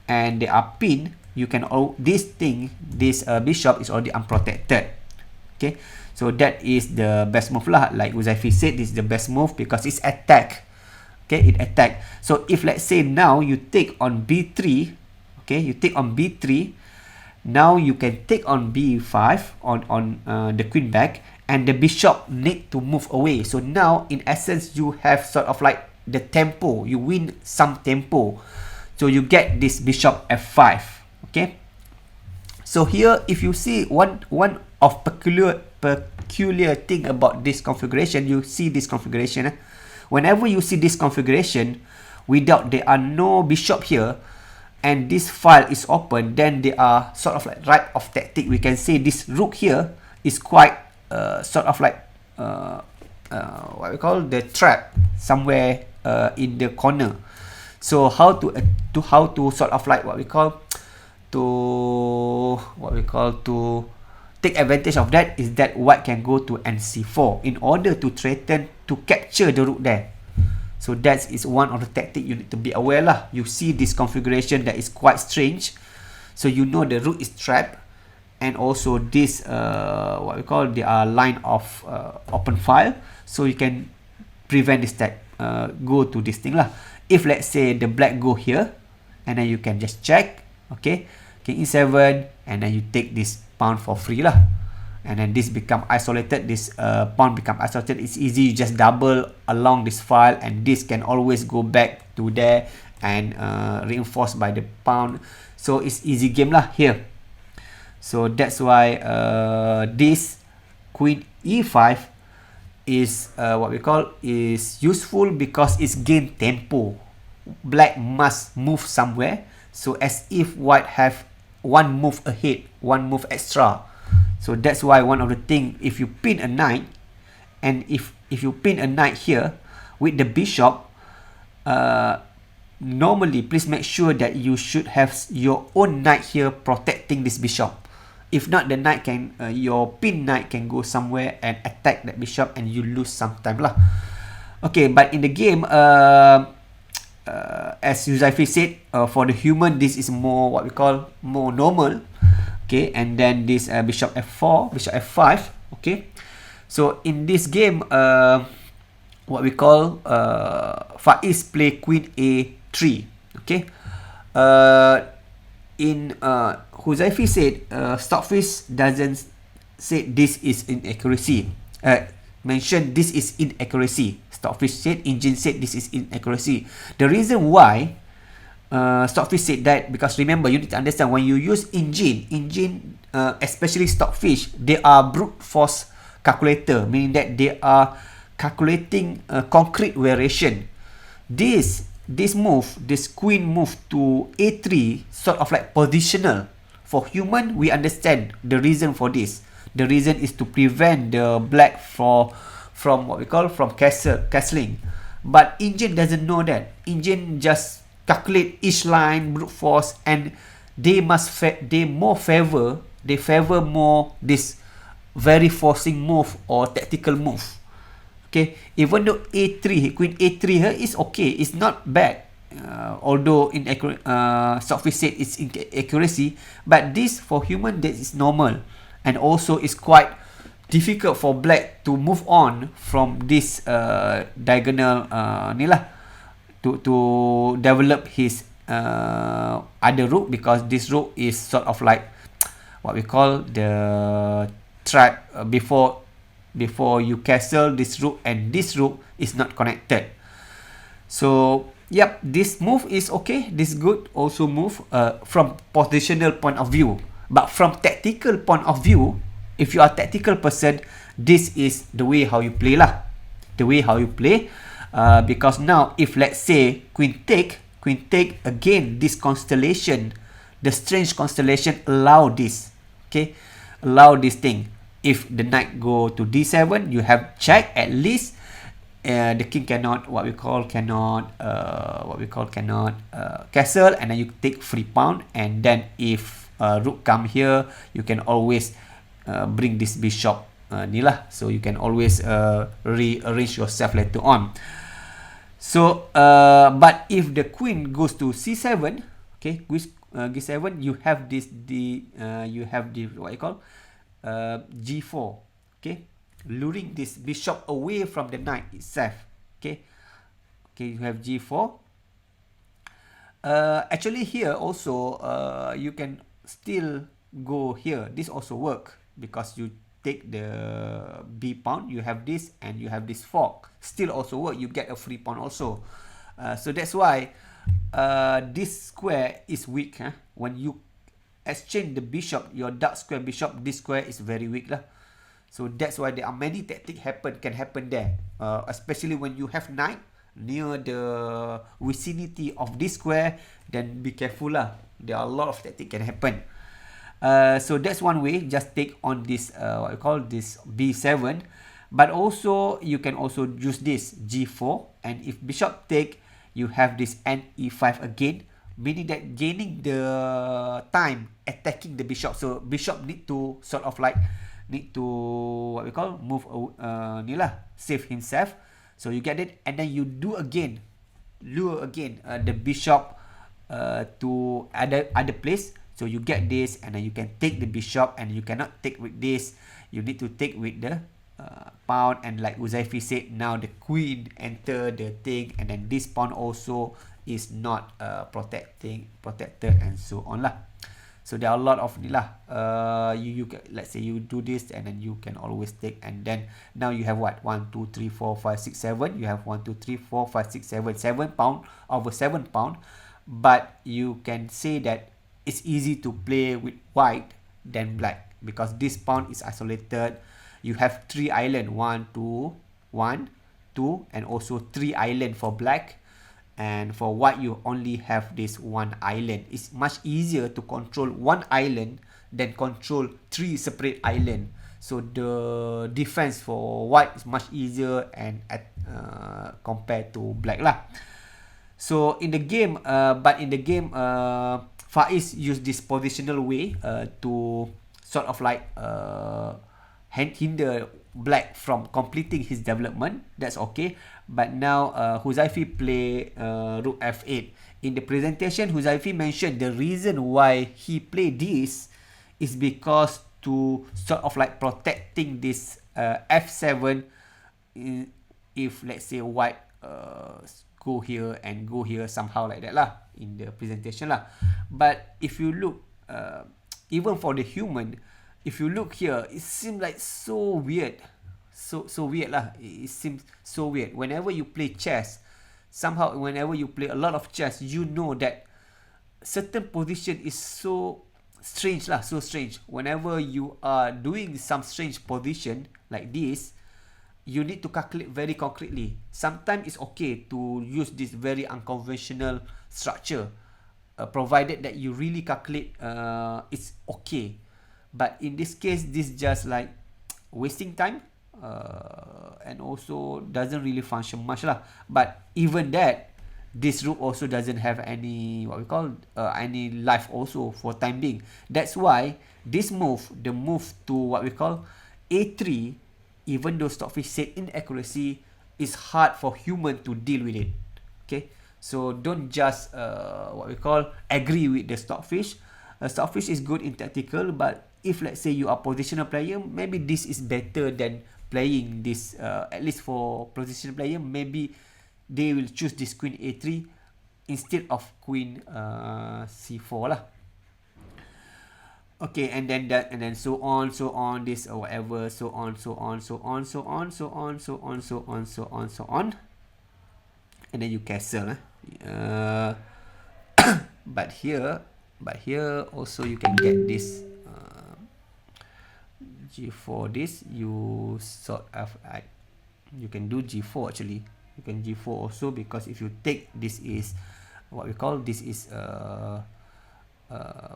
and they are pinned, you can this bishop is already unprotected. Okay, so that is the best move lah. Like Huzaifi said, this is the best move because it's attack. Okay, it attack. So if let's say now you take on b3, okay, you take on b3, now you can take on b5 on the queen back, and the bishop need to move away. So now in essence you have sort of like the tempo, you win some tempo, so you get this bishop f5. Okay, so here if you see one of peculiar thing about this configuration, you see this configuration, whenever you see this configuration without there are no bishop here and this file is open, then they are sort of like right of tactic. We can say this rook here is quite sort of like what we call the trap somewhere in the corner. So how to sort of like what we call to take advantage of that is that white can go to nc4 in order to threaten to capture the rook there. So that is one of the tactics you need to be aware lah. You see this configuration that is quite strange, so you know the rook is trapped, and also this what we call the line of open file, so you can prevent this go to this thing lah. If let's say the black go here, and then you can just check, okay, king e7, and then you take this pawn for free lah, and then this become isolated, this pawn become isolated. It's easy, you just double along this file, and this can always go back to there and reinforced by the pawn. So it's easy game lah here. So that's why this queen e5 is what we call is useful because it's gain tempo. Black must move somewhere, so as if white have one move ahead, one move extra. So that's why one of the thing, if you pin a knight, and if you pin a knight here with the bishop, normally please make sure that you should have your own knight here protecting this bishop. If not, the knight can your pin knight can go somewhere and attack that bishop, and you lose some time lah. Okay, but in the game, as Huzaifi said, for the human, this is more what we call more normal. Okay, and then this bishop f4, bishop f5. Okay, so in this game, what we call Faiz play queen a3. Okay, in Huzaifi said Stockfish doesn't say this is inaccuracy. Mention this is inaccuracy. Stockfish said, Engine said this is inaccuracy. The reason why Stockfish said that, because remember, you need to understand, when you use engine, especially Stockfish, they are brute force calculator, meaning that they are calculating concrete variation. This move, this queen move to a3, sort of like positional. For human, we understand the reason for this. The reason is to prevent the black from what we call from castling. But Engine doesn't know that. Engine just calculate each line brute force, and they favor more this very forcing move or tactical move. Okay, even though a3, queen a3 here is okay, it's not bad. Although Stockfish said it's inaccuracy, but this for human, that is normal, and also it's quite difficult for black to move on from this diagonal ni lah, to develop his other rook, because this rook is sort of like what we call the trap before you castle this rook, and this rook is not connected. So yep, this move is okay, this good also move from positional point of view. But from tactical point of view, if you are a tactical person, this is the way how you play lah. The way how you play. Because now, if let's say queen take again, this constellation, the strange constellation allow this. Okay, allow this thing. If the knight go to d7, you have check at least. The king cannot castle, and then you take free pawn, and then if rook come here, you can always bring this bishop ni lah, so you can always rearrange yourself later on. So but if the queen goes to c7, okay, g7, you have this what you call g4, okay, luring this bishop away from the knight itself. Okay, you have g4. Actually here also you can still go here. This also work, because you take the b pawn, you have this, and you have this fork, still also work, you get a free pawn also. So that's why this square is weak. When you exchange the bishop, your dark square bishop, this square is very weak lah. So that's why there are many tactics can happen there, especially when you have knight near the vicinity of this square. Then be careful lah, there are a lot of tactics can happen. So that's one way, just take on this what we call this b7. But also you can also use this g4, and if bishop take, you have this ne5 again, meaning that gaining the time attacking the bishop. So bishop need to sort of like what we call move ni lah, save himself. So you get it, and then you lure again the bishop to other place. So you get this, and then you can take the bishop, and you cannot take with this. You need to take with the pawn, and like Huzaifi said, now the queen enter the thing, and then this pawn also is not protected, and so on lah. So there are a lot of ni lah. You let's say you do this, and then you can always take, and then now you have what, 1 2 3 4 5 6 7. You have 1 2 3 4 5 6 7 pawn over 7 pawn. But you can say that it's easy to play with white than black, because this pawn is isolated. You have 3 island, 1 2 1 2, and also 3 island for black. And for white, you only have this 1 island. It's much easier to control 1 island than control 3 separate island. So the defense for white is much easier and compared to black lah. So in the game, Faiz used this positional way to sort of like hinder black from completing his development. That's okay. But now Huzaifi play rook f8. In the presentation, Huzaifi mentioned the reason why he played this is because to sort of like protecting this f7 if let's say white go here and go here somehow like that lah in the presentation lah. But if you look even for the human, if you look here, it seems like so weird, so weird lah. It seems so weird. Whenever you play chess, somehow whenever you play a lot of chess, you know that certain position is so strange lah, so strange. Whenever you are doing some strange position like this, you need to calculate very concretely. Sometimes it's okay to use this very unconventional structure, provided that you really calculate, it's okay. But in this case, this just like wasting time, and also doesn't really function much lah. But even that, this rook also doesn't have any what we call any life also for time being. That's why this move, the move to what we call a3, even though Stockfish said inaccuracy, is hard for human to deal with it. Okay, so don't just what we call agree with the Stockfish. Stockfish is good in tactical, but if let's say you are positional player, maybe this is better than playing this. At least for positional player, maybe they will choose this queen a3 instead of queen c4 lah. Okay, and then that, and then so on, this or whatever, so on, and then you castle. But here also you can get this g4. This you sort of you can do g4 actually. You can g4 also, because if you take this is what we call, this is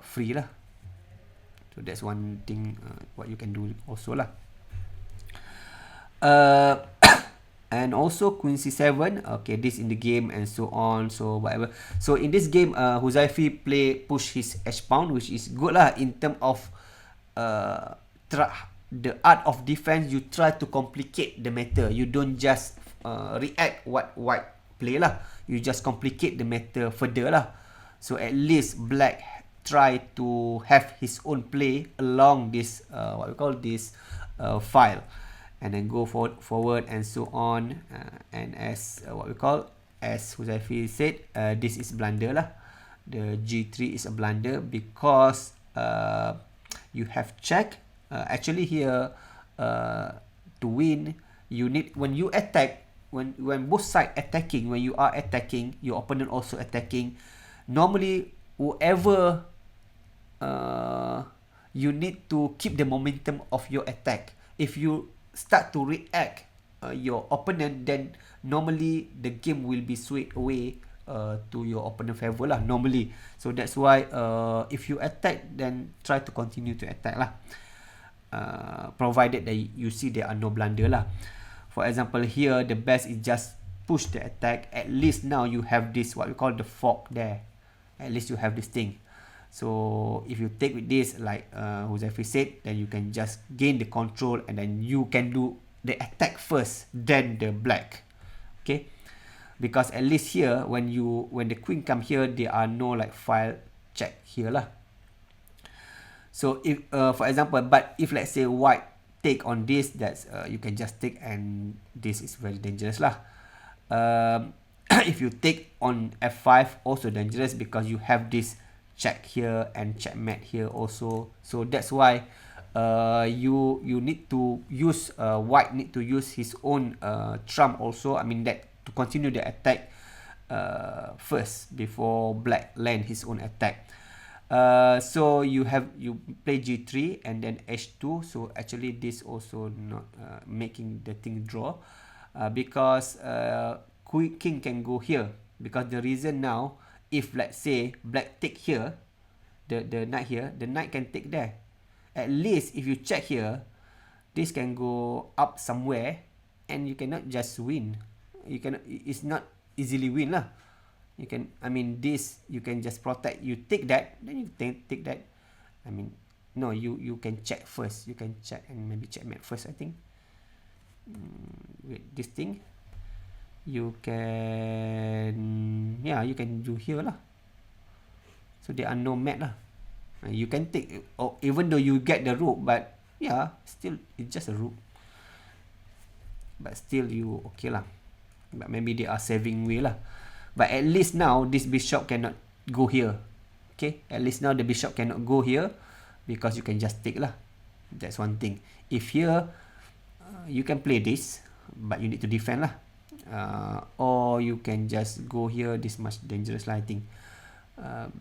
free lah. So that's one thing what you can do also lah. And also queen c7. Okay, this in the game and so on, so whatever. So in this game, Huzaifi push his h-pawn, which is good lah in term of the art of defense. You try to complicate the matter. You don't just react what white play lah. You just complicate the matter further lah. So at least black try to have his own play along this what we call this file, and then go forward and so on, and as what we call, as Huzaifi said, this is blunder lah. The g3 is a blunder because you have check. Actually here, to win, you need, when you attack, when both sides attacking, when you are attacking, your opponent also attacking, normally whoever you need to keep the momentum of your attack. If you start to react your opponent, then normally the game will be swayed away to your opponent favor lah normally. So that's why if you attack, then try to continue to attack lah, provided that you see there are no blunder lah. For example here, the best is just push the attack. At least now you have this what we call the fork there. At least you have this thing. So if you take with this, like Huzaifi said, then you can just gain the control, and then you can do the attack first, then the black. Okay, because at least here, when the queen come here, there are no like file check here lah. So if for example, but if let's say white take on this, that's you can just take, and this is very dangerous lah. If you take on f5, also dangerous, because you have this check here and checkmate here also. So that's why you need to use white need to use his own trump also. I mean that to continue the attack first before black land his own attack. So you play g3 and then h2. So actually this also not making the thing draw, because king can go here, because the reason now, if let's say black take here, the knight here, the knight can take there. At least if you check here, this can go up somewhere, and you cannot just win. You cannot, it's not easily win lah. You can, I mean this, you can just protect. You take that, then you take that. I mean no, you can check first. You can check and maybe checkmate first, I think. With this thing, you can, yeah, you can do here lah. So there are no mat lah. You can take, even though you get the rook, but yeah, still it's just a rook. But still you okay lah. But maybe they are saving way lah. But at least now this bishop cannot go here. Okay, at least now the bishop cannot go here because you can just take lah. That's one thing. If here you can play this, but you need to defend lah. Or you can just go here. This much dangerous lah, I think.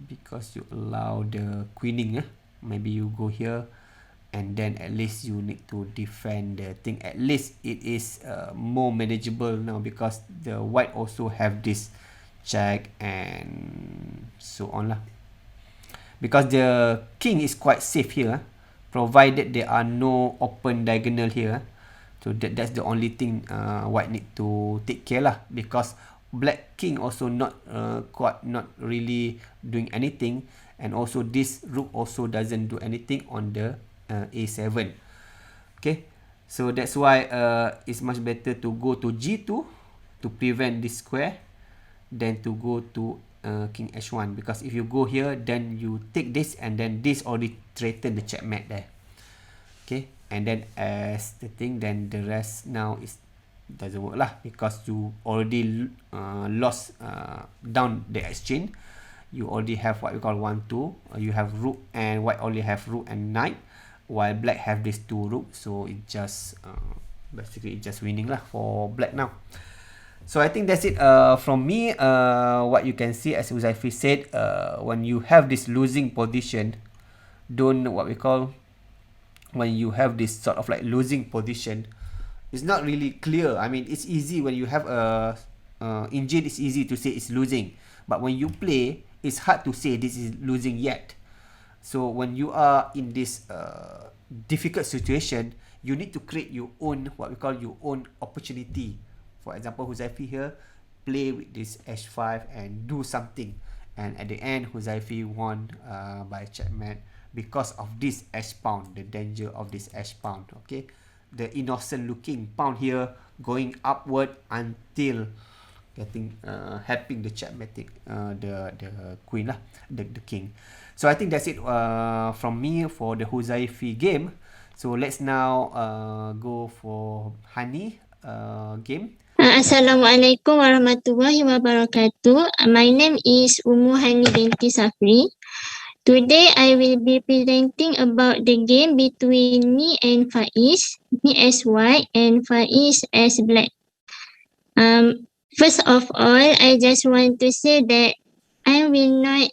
Because you allow the queening. Maybe you go here, and then at least you need to defend the thing. At least it is more manageable now because the white also have this check and so on lah. Because the king is quite safe here, provided there are no open diagonal here. So that's the only thing white need to take care lah. Because black king also not really doing anything, and also this rook also doesn't do anything on the a7. Okay, so that's why it's much better to go to g2 to prevent this square than to go to king h1, because if you go here, then you take this, and then this already threaten the checkmate there. Okay, and then as the thing, then the rest now is doesn't work lah, because you already lost down the exchange. You already have what we call 1-2. You have rook, and white only have rook and knight, while black have these two rook. So it just basically it's just winning lah for black now. So I think that's it from me. What you can see, as Huzaifi said, when you have this losing position, don't what we call, when you have this sort of like losing position, it's not really clear. I mean, it's easy when you have a engine, it's easy to say it's losing, but when you play, it's hard to say this is losing yet. So when you are in this difficult situation, you need to create your own what we call your own opportunity. For example, Huzaifi here play with this h5 and do something, and at the end Huzaifi won by checkmate because of this h pawn, the danger of this h pawn. Okay, the innocent looking pawn here going upward until getting helping the checkmating the queen lah, the king. So I think that's it from me for the Huzaifi game. So let's now go for Hani game. Assalamualaikum warahmatullahi wabarakatuh. My name is Hani binti Safri. Today I will be presenting about the game between me and Faiz, me as white and Faiz as black. First of all, I just want to say that I will not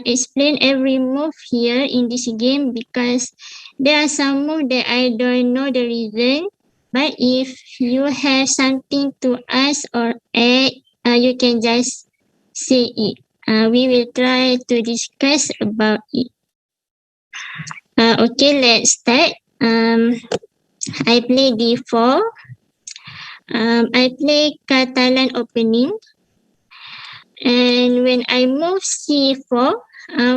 explain every move here in this game because there are some moves that I don't know the reason. But if you have something to ask or add, you can just say it. We will try to discuss about it. Okay, let's start. I play d4. I play Catalan opening. And when I move c4,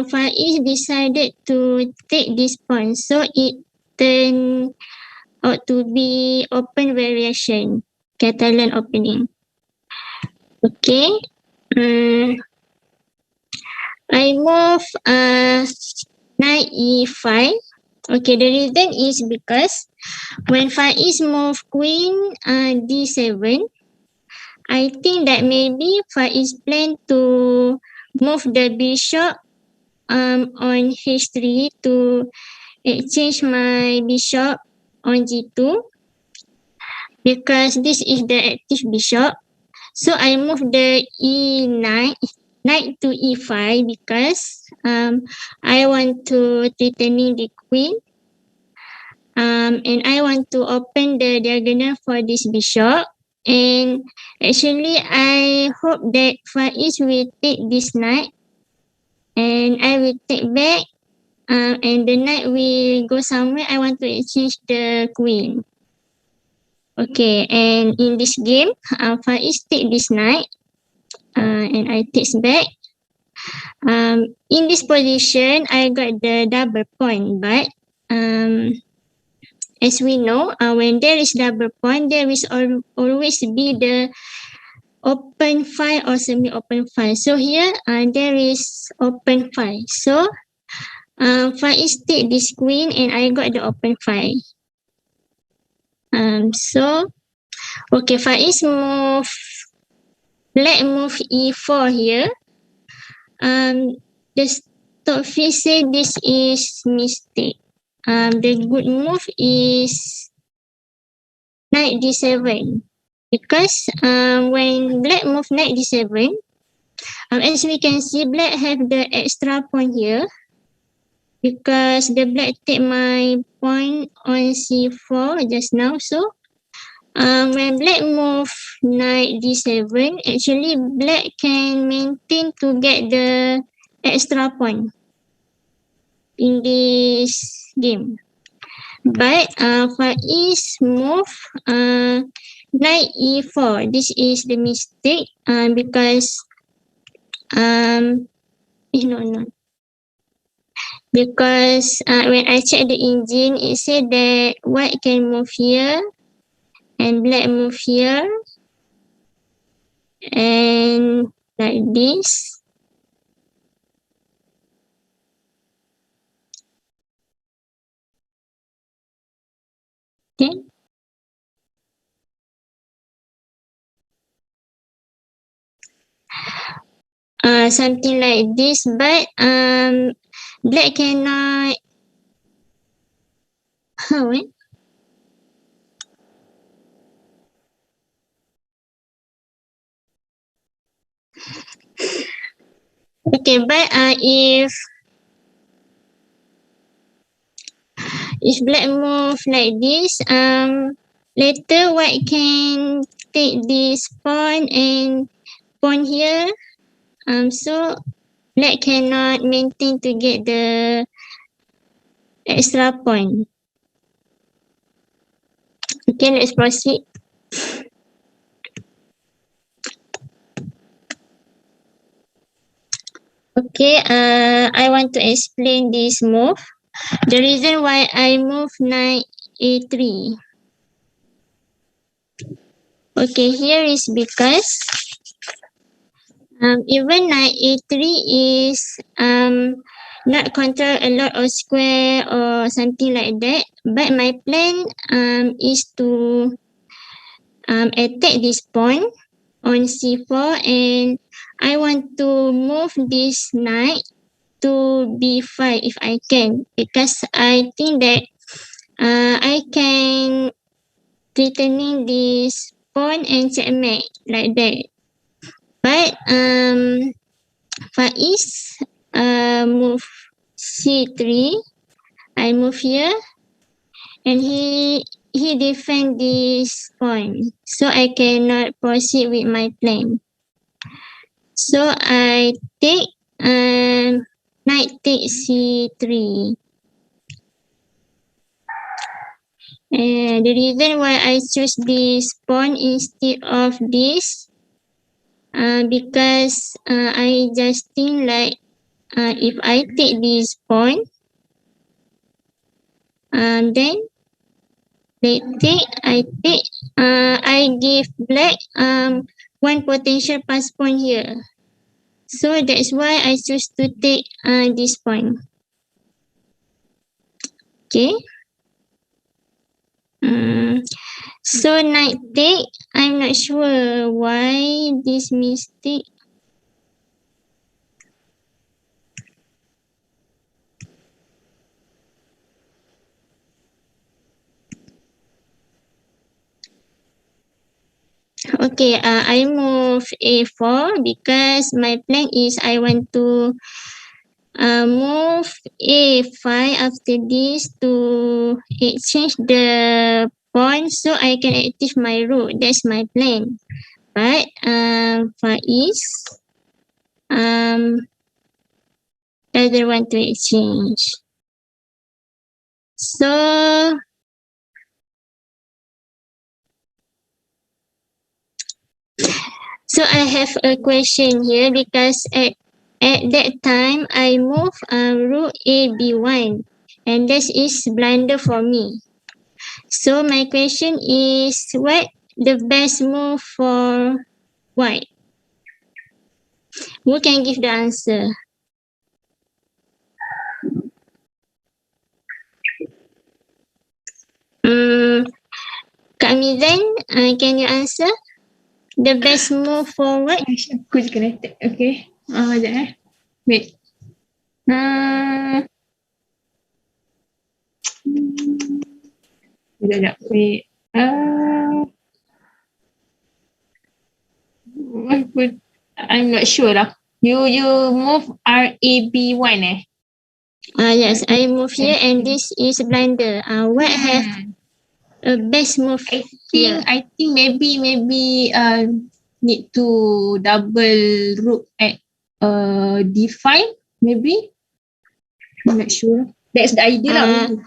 Faiz decided to take this pawn. So it turned out to be open variation, Catalan opening. Okay. I move knight e5. Okay, the reason is because when Faiz move queen d7, I think that maybe Faiz plan to move the bishop on h3 to exchange my bishop on g2 because this is the active bishop. So I move the e9, knight to e5 because I want to threatening the queen, and I want to open the diagonal for this bishop. And actually, I hope that Faiz will take this knight, and I will take back, and the knight will go somewhere. I want to exchange the queen. Okay, and in this game, Faiz take this knight, and I take back. In this position, I got the double point, but as we know, when there is double point, there is always be the open file or semi-open file. So here, there is open file. So, Faiz take this queen and I got the open file. So, okay, Faiz move, black move e4 here. The stockfish say this is mistake. The good move is knight d7 because when black move knight d7, as we can see, black have the extra point here because the black take my point on c4 just now. So when black move knight d7, actually black can maintain to get the extra point in this game. But Faiz move knight e4. This is the mistake because because when I check the engine, it said that white can move here and black move here and like this. Okay. Something like this, but black cannot. Wait. Okay, but if black move like this, later white can take this pawn and pawn here. So black cannot maintain to get the extra point. Okay, let's proceed. Okay, I want to explain this move. The reason why I move knight a3. Okay, here is because even knight a3 is not control a lot of square or something like that. But my plan is to attack this pawn on c4 and I want to move this knight to b5 if I can, because I think that I can returning this pawn and checkmate like that. But Faiz move c3, I move here and he defend this pawn, so I cannot proceed with my plan. So I take knight take c3. And the reason why I choose this pawn instead of this, because I just think like if I take this pawn, then I give black one potential pass pawn here. So that's why I choose to take this pawn. Okay. So knight take, I'm not sure why this mistake. Okay, I move a4 because my plan is I want to move a5 after this to exchange the pawn so I can active my rook. That's my plan. But Faiz doesn't want to exchange. So I have a question here because at At that time, I move rook A B1, and this is blunder for me. So my question is, what the best move for white? Who can give the answer? Kak Mizan, can you answer? The best move for what? Aku je kena tag. Okay. Sekejap Wait. Sekejap. Wait. I'm not sure lah. You move RAB1 Yes, I move here and this is blunder. What have a best move here? I think maybe need to double rook at D5 maybe. I'm not sure. That's the idea lah. Maybe.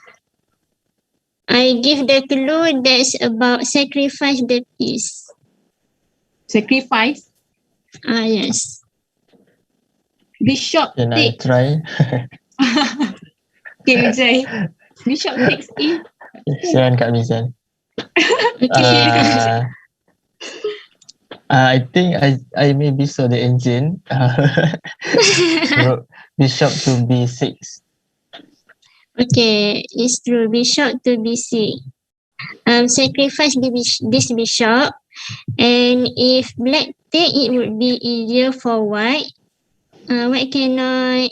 I give the clue that's about sacrifice the piece. Sacrifice. Yes. Bishop Can I takes. try? Okay, Vijay. Bishop takes in. Silakan Kak Mizan. Okay. I think I maybe saw the engine. Bishop to B6. Okay, it's true. Bishop to B6. Sacrifice this bishop, and if black take, it would be easier for white. White cannot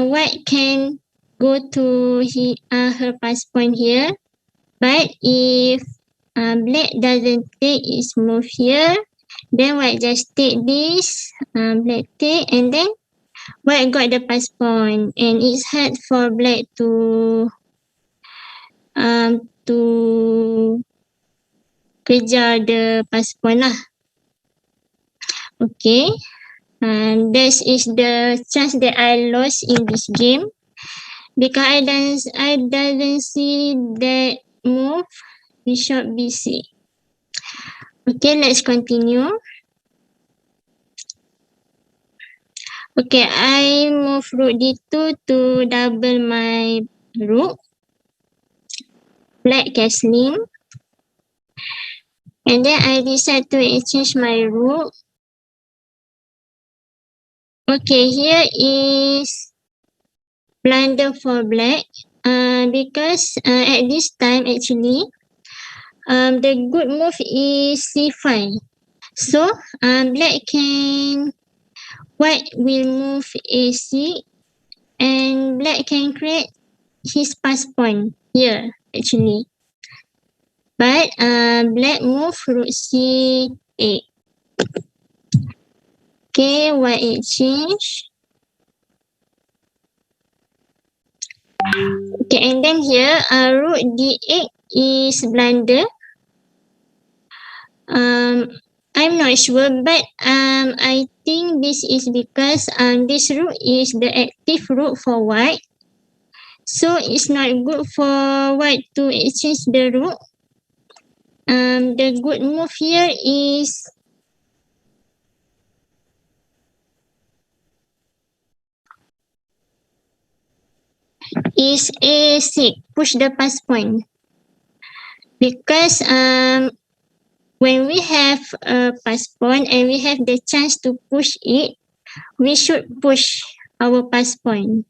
white can go to her pass point here, but if black doesn't take its move here, then white just take this, black take, and then white got the pass point, and it's hard for black to kejar the pass point lah. Okay. This is the chance that I lost in this game because I doesn't see that move bishop B6. Okay, let's continue. Okay, I move rook D2 to double my rook. Black castling. And then I decide to exchange my rook. Okay, here is blunder for black. Because at this time actually, the good move is C5. So white will move AC, and black can create his pass point here actually. But black move rook C8. Okay, white exchange. Okay, and then here rook D8 is blunder. I'm not sure, but I think this is because this rook is the active rook for white. So it's not good for white to exchange the rook. The good move here is A6, push the pass point. Because when we have a pass point and we have the chance to push it, we should push our pass point.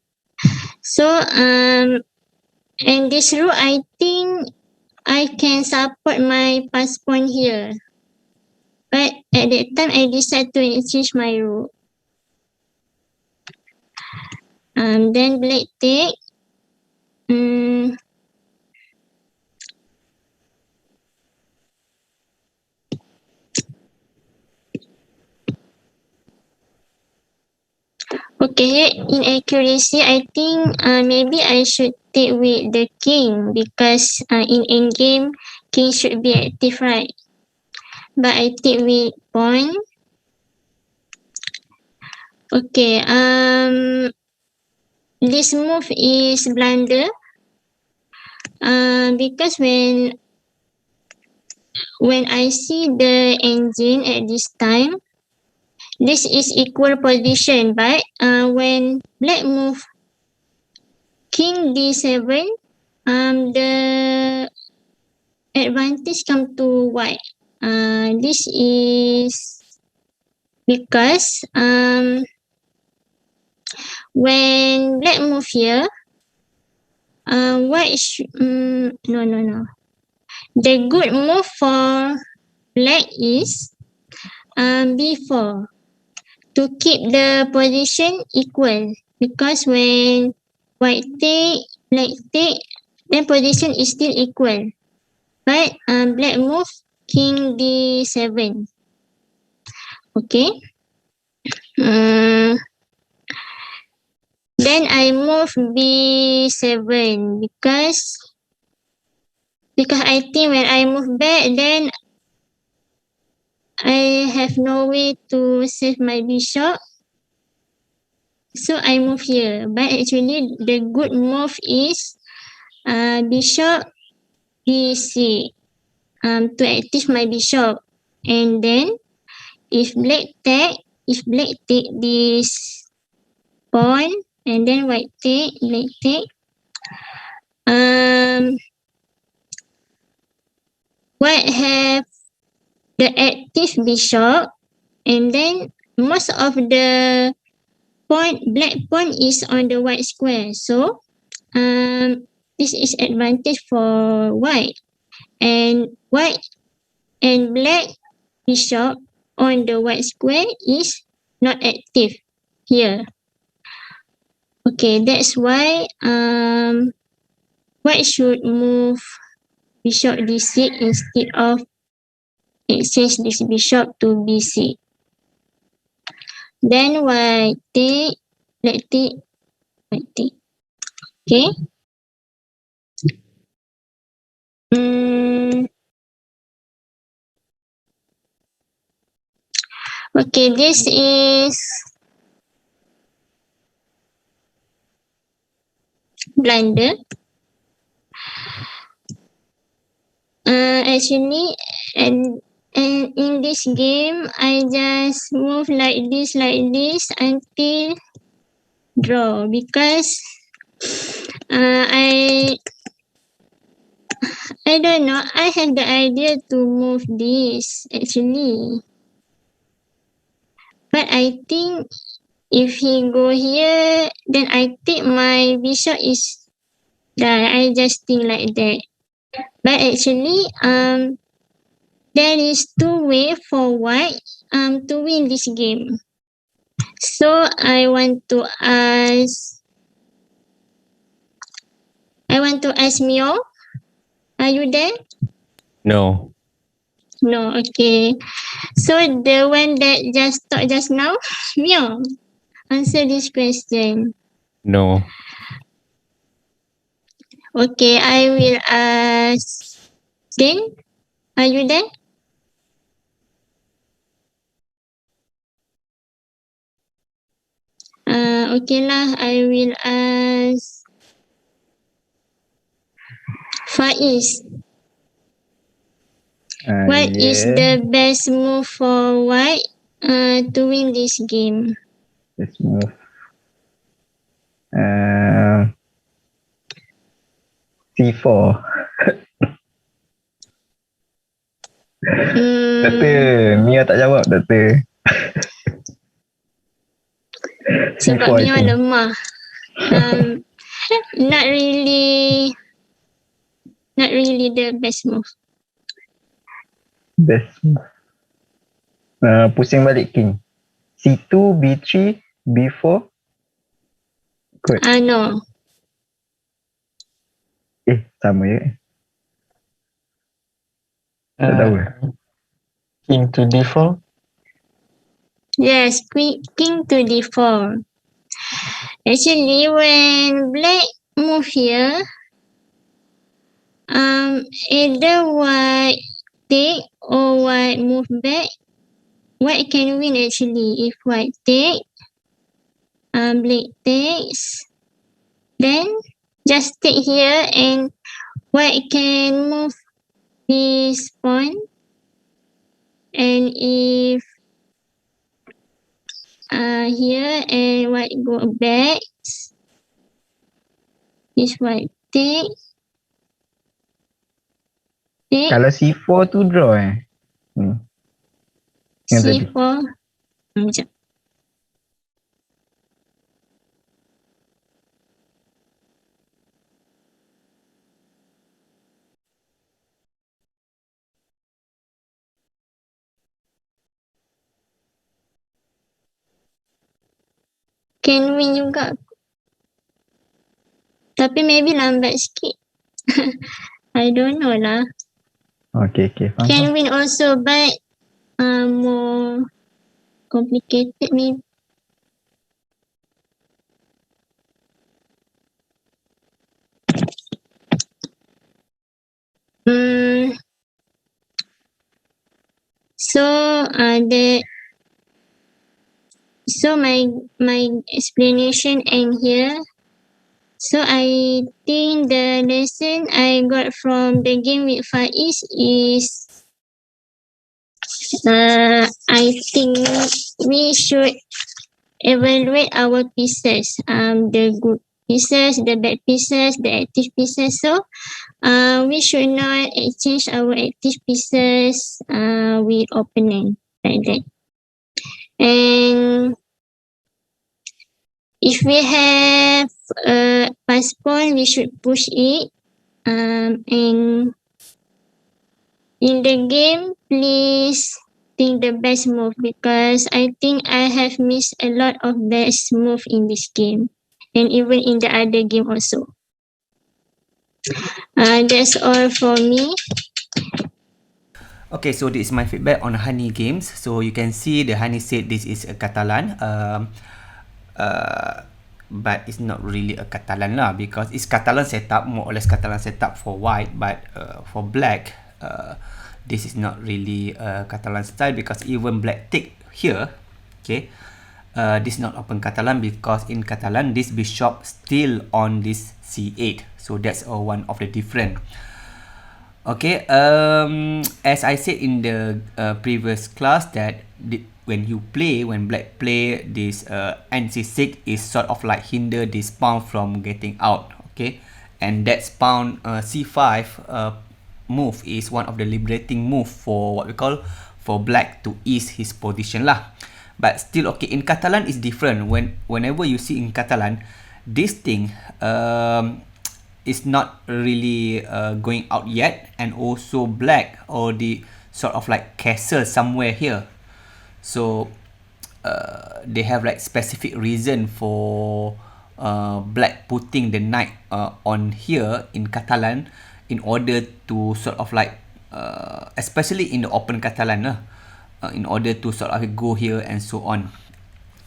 So and this rook, I think I can support my pass point here. But at that time, I decided to exchange my rook. Then black take. Okay, in accuracy, I think maybe I should take with the king because in endgame, king should be active, right? But I take with pawn. Okay, this move is blunder. Because when I see the engine at this time, this is equal position, but when black move king d7, the advantage come to white. This is because when black move here, white no. The good move for black is b4 to keep the position equal, because when white take, black take, then position is still equal. But black move king d7. Okay. Then I move b7 because I think when I move back, then I have no way to save my bishop. So I move here. But actually the good move is bishop d6 to active my bishop. And then if black take this pawn, and then white take, black take, white have the active bishop, and then most of the black pawn is on the white square. So this is advantage for white, and white and black bishop on the white square is not active here. Okay, that's why white should move bishop d6 instead of exchange this bishop to b6. Then white take, black take, white take. Okay. Okay, this is blunder. Actually, and in this game, I just move like this until draw, because I don't know. I have the idea to move this actually, but I think if he go here, then I think my bishop is die. I just think like that. But actually, there is two way for white to win this game. So I want to ask Mio. Are you there? No. No, okay. So the one that just talked just now, Mio, answer this question. No. Okay, I will ask Din. Are you there? Okay lah, I will ask Faiz. What is the best move for white to win this game? Let's move. C4. Doktor, Mia tak jawab, doktor. Sebab C4 Mia lemah. Not really the best move. Best move. Pusing balik king. C2, B3, B4. Good. No. Sama je. Tak tahu. King to d4. Yes, king to d4. Actually, when black move here, either white take or white move back, white can win actually. If white take, black takes, then just take here and white can move this pawn and if here and white go back, this white take. Kalau C4 tu draw Yang tadi. C4. Sekejap. Can win juga. Tapi maybe lambat sikit. I don't know lah. Okay, faham. Can win also, but more complicated maybe. So my explanation end here. So I think the lesson I got from the game with Faiz is I think we should evaluate our pieces, the good pieces, the bad pieces, the active pieces. So we should not exchange our active pieces with opponent like that. And if we have a pass pawn, we should push it. And in the game, please think the best move, because I think I have missed a lot of best move in this game and even in the other game also. That's all for me. Okay, so this is my feedback on Hani games. So you can see the Hani said this is a Catalan, but it's not really a Catalan lah, because it's Catalan setup, more or less Catalan setup for white, but for black, this is not really a Catalan style, because even black take here, okay, this is not open Catalan, because in Catalan this bishop still on this c8, so that's one of the difference. Okay, as I said in the previous class, that when black play this nc6 is sort of like hinder this pawn from getting out, okay, and that pawn c5 move is one of the liberating move for what we call for black to ease his position lah. But still, okay, in Catalan is different. Whenever you see in Catalan, this thing is not really going out yet, and also black or the sort of like castle somewhere here, so they have like specific reason for black putting the knight on here in Catalan in order to sort of like especially in the open Catalan in order to sort of go here and so on.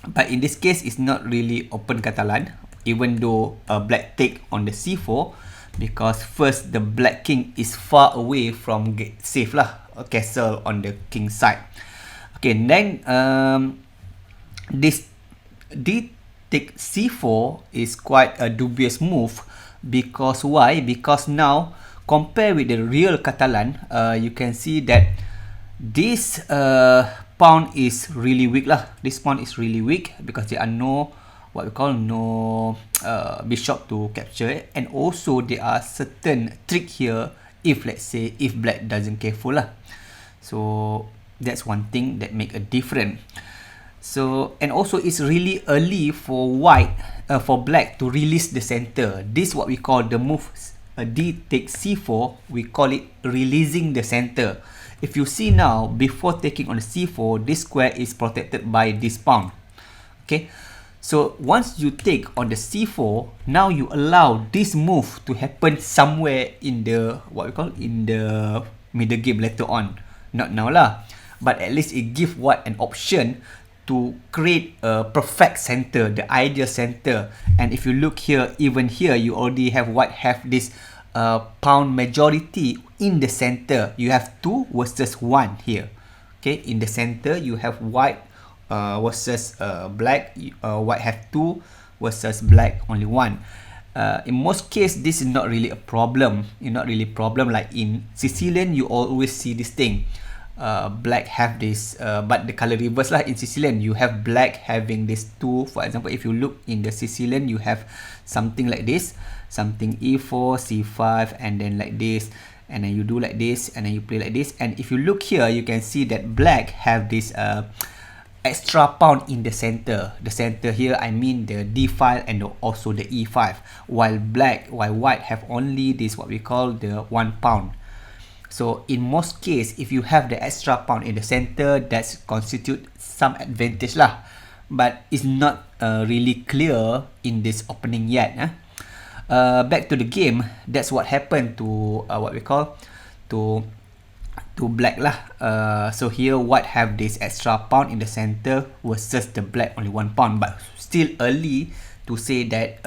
But in this case, it's not really open Catalan, even though black take on the c4, because first the black king is far away from safe lah, a castle on the king side. Okay, then this d take c4 is quite a dubious move, because why? Because now compare with the real Catalan, you can see that this pawn is really weak lah. This pawn is really weak because there are no what we call no bishop to capture it, and also there are certain trick here if let's say if black doesn't careful lah. So that's one thing that make a difference. So, and also it's really early for white for black to release the center. This what we call the move d takes c4, we call it releasing the center. If you see now, before taking on the c4, this square is protected by this pawn. Okay, so once you take on the c4, now you allow this move to happen somewhere in the what we call in the middle game later on. Not now lah, but at least it give what an option to create a perfect center, the ideal center. And if you look here, even here, you already have white have this pawn majority in the center. You have 2 versus 1 here. Okay, in the center you have white versus black. White have 2 versus black only 1. In most case, this is not really a problem. Not really problem like in Sicilian. You always see this thing. black have this, but the color reverse lah. In Sicilian, you have black having this two. For example, if you look in the Sicilian, you have something like this, something e4, c5, and then like this, and then you do like this, and then you play like this. And if you look here, you can see that black have this extra pawn in the center. The center here, I mean the d file and also the e5, while white have only this what we call the 1 pawn. So in most case, if you have the extra pawn in the center, that's constitute some advantage lah. But it's not really clear in this opening yet. Back to the game, that's what happened to what we call to black lah. So here white have this extra pawn in the center versus the black only 1 pawn. But still early to say that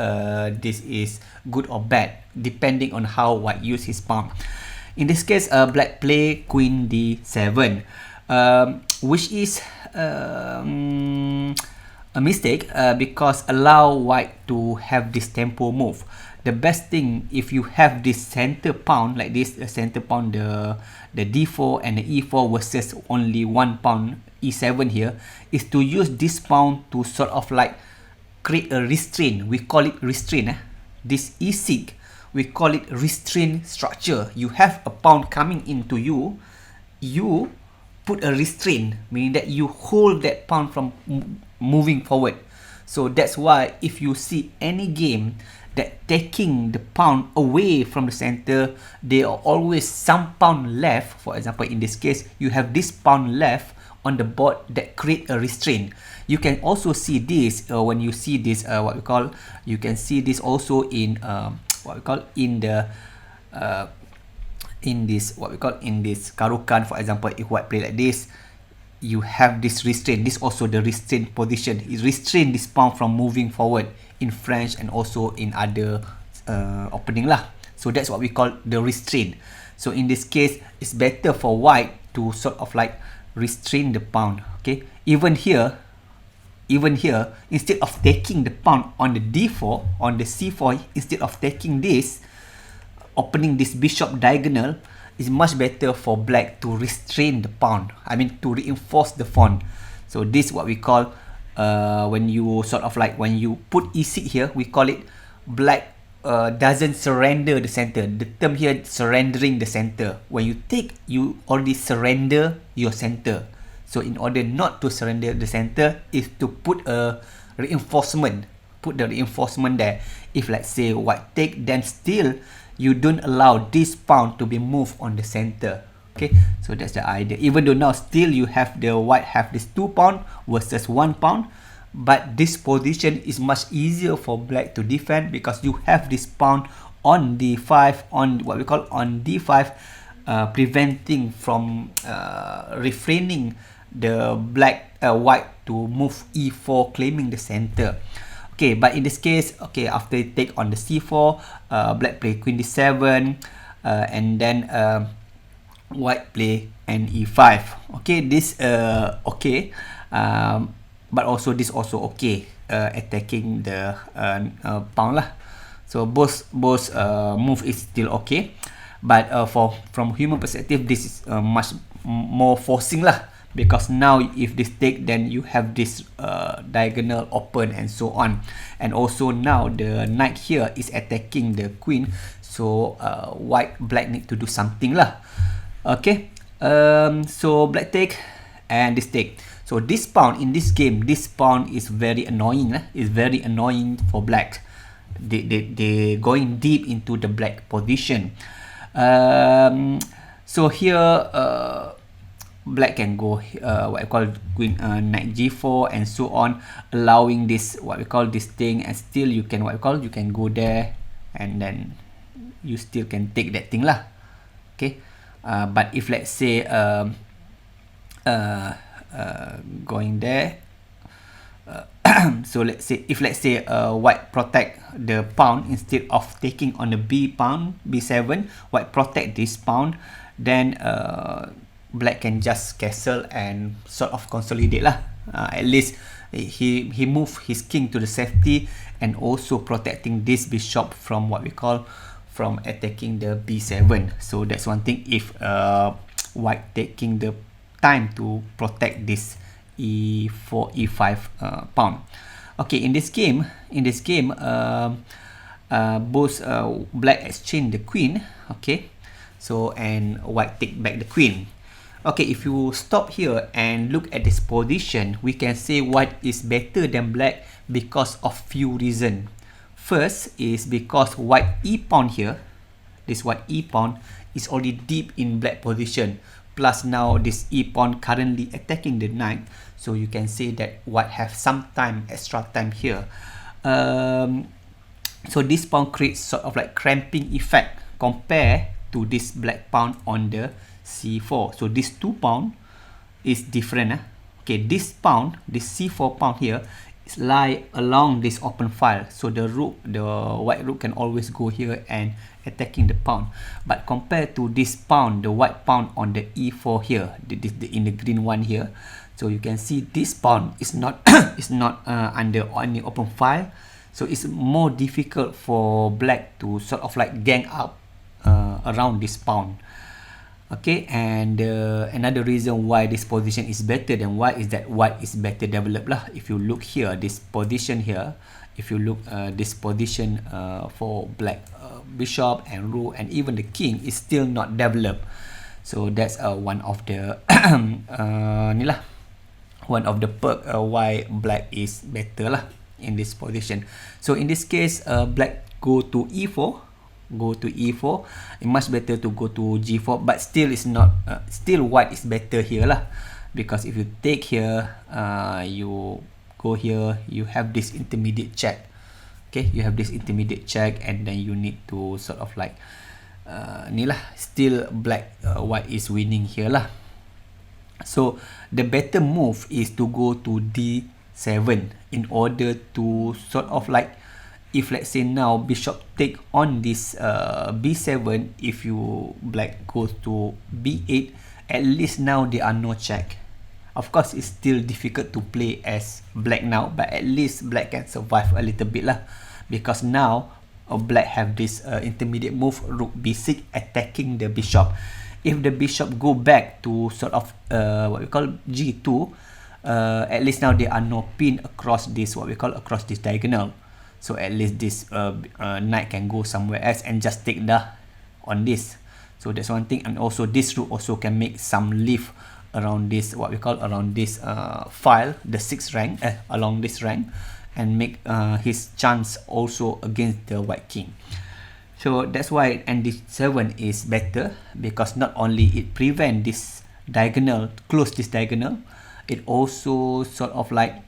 this is good or bad, depending on how white use his pawn. In this case, black play queen d7, which is a mistake because allow white to have this tempo move. The best thing, if you have this center pawn like this, the center pawn, the d4 and the e4 versus only 1 pawn e7 here, is to use this pawn to sort of like create a restraint. We call it restraint. This e6, we call it restraint structure. You have a pawn coming into you, you put a restraint, meaning that you hold that pawn from moving forward. So that's why if you see any game that taking the pawn away from the center, there are always some pawn left. For example, in this case, you have this pawn left on the board that create a restraint. You can also see this when you see this what we call, you can see this also in what we call in the in this what we call in this Karukan. For example, if white play like this, you have this restraint. This also the restraint position. It restrain this pawn from moving forward in French and also in other opening lah. So that's what we call the restraint. So in this case, it's better for white to sort of like restrain the pawn. Okay, even here, instead of taking the pawn on the d4, on the c4, instead of taking this, opening this bishop diagonal, is much better for black to restrain the pawn. I mean to reinforce the pawn. So this what we call when you sort of like when you put e6 here, we call it black doesn't surrender the center. The term here, surrendering the center. When you take, you already surrender your center. So in order not to surrender the center is to put a reinforcement, put the reinforcement there. If let's say white take, then still you don't allow this pawn to be moved on the center. Okay, so that's the idea. Even though now still you have the white have this 2 pawn versus 1 pawn, but this position is much easier for black to defend because you have this pawn on d5, on what we call on d5, preventing from refraining the white to move e4, claiming the center. Okay, but in this case, okay, after you take on the c4, black play queen d7, and then white play and e5. Okay, this okay, but also this also okay, attacking the pawn lah. So both move is still okay, but from human perspective, this is much more forcing lah. Because now if this take, then you have this diagonal open and so on. And also now the knight here is attacking the queen. So black need to do something lah. Okay. So black take and this take. So this pawn in this game, this pawn is very annoying. It's very annoying for black. They going deep into the black position. So here black can go what I call queen knight g4 and so on, allowing this what we call this thing, and still you can what we call, you can go there and then you still can take that thing lah. Okay, but if let's say going there, so let's say if white protect the pawn instead of taking on the b pawn b7, white protect this pawn, then black can just castle and sort of consolidate lah. At least he move his king to the safety and also protecting this bishop from what we call from attacking the b7. So that's one thing if white taking the time to protect this e4 e5 pawn. Okay, in this game both black exchange the queen. Okay, so and white take back the queen. Okay, if you stop here and look at this position, we can say white is better than black because of few reasons. First is because white e pawn here, this white e pawn is already deep in black position, plus now this e pawn currently attacking the knight, so you can say that white have some time, extra time here. So this pawn creates sort of like cramping effect compared to this black pawn on the c4. So this 2 pawn is different. Okay, this pawn, this c4 pawn here is lie along this open file, so the white rook can always go here and attacking the pawn. But compared to this pawn, the white pawn on the e4 here, in the green one here, so you can see this pawn is not under any open file, so it's more difficult for black to sort of like gang up around this pawn. Okay, and another reason why this position is better than white is that white is better developed lah. If you look here, this position here, if you look this position for black bishop and rook and even the king is still not developed. So that's one of the one of the perk why black is better lah in this position. So in this case, black go to e4, it's much better to go to g4, but still is not still white is better here lah, because if you take here, you go here, you have this intermediate check. Okay, you have this intermediate check, and then you need to sort of like ni lah, still black white is winning here lah. So the better move is to go to d7 in order to sort of like, if let's say now bishop take on this b7, if you black goes to b8, at least now there are no check. Of course, it's still difficult to play as black now, but at least black can survive a little bit lah, because now black have this intermediate move, rook b6 attacking the bishop. If the bishop go back to sort of what we call g2, at least now there are no pin across this, what we call across this diagonal. So at least this knight can go somewhere else and just take the on this. So that's one thing. And also this rook also can make some lift around this, what we call around this file, the 6th rank, along this rank, and make his chance also against the white king. So that's why ND7 is better, because not only it prevent this diagonal, close this diagonal, it also sort of like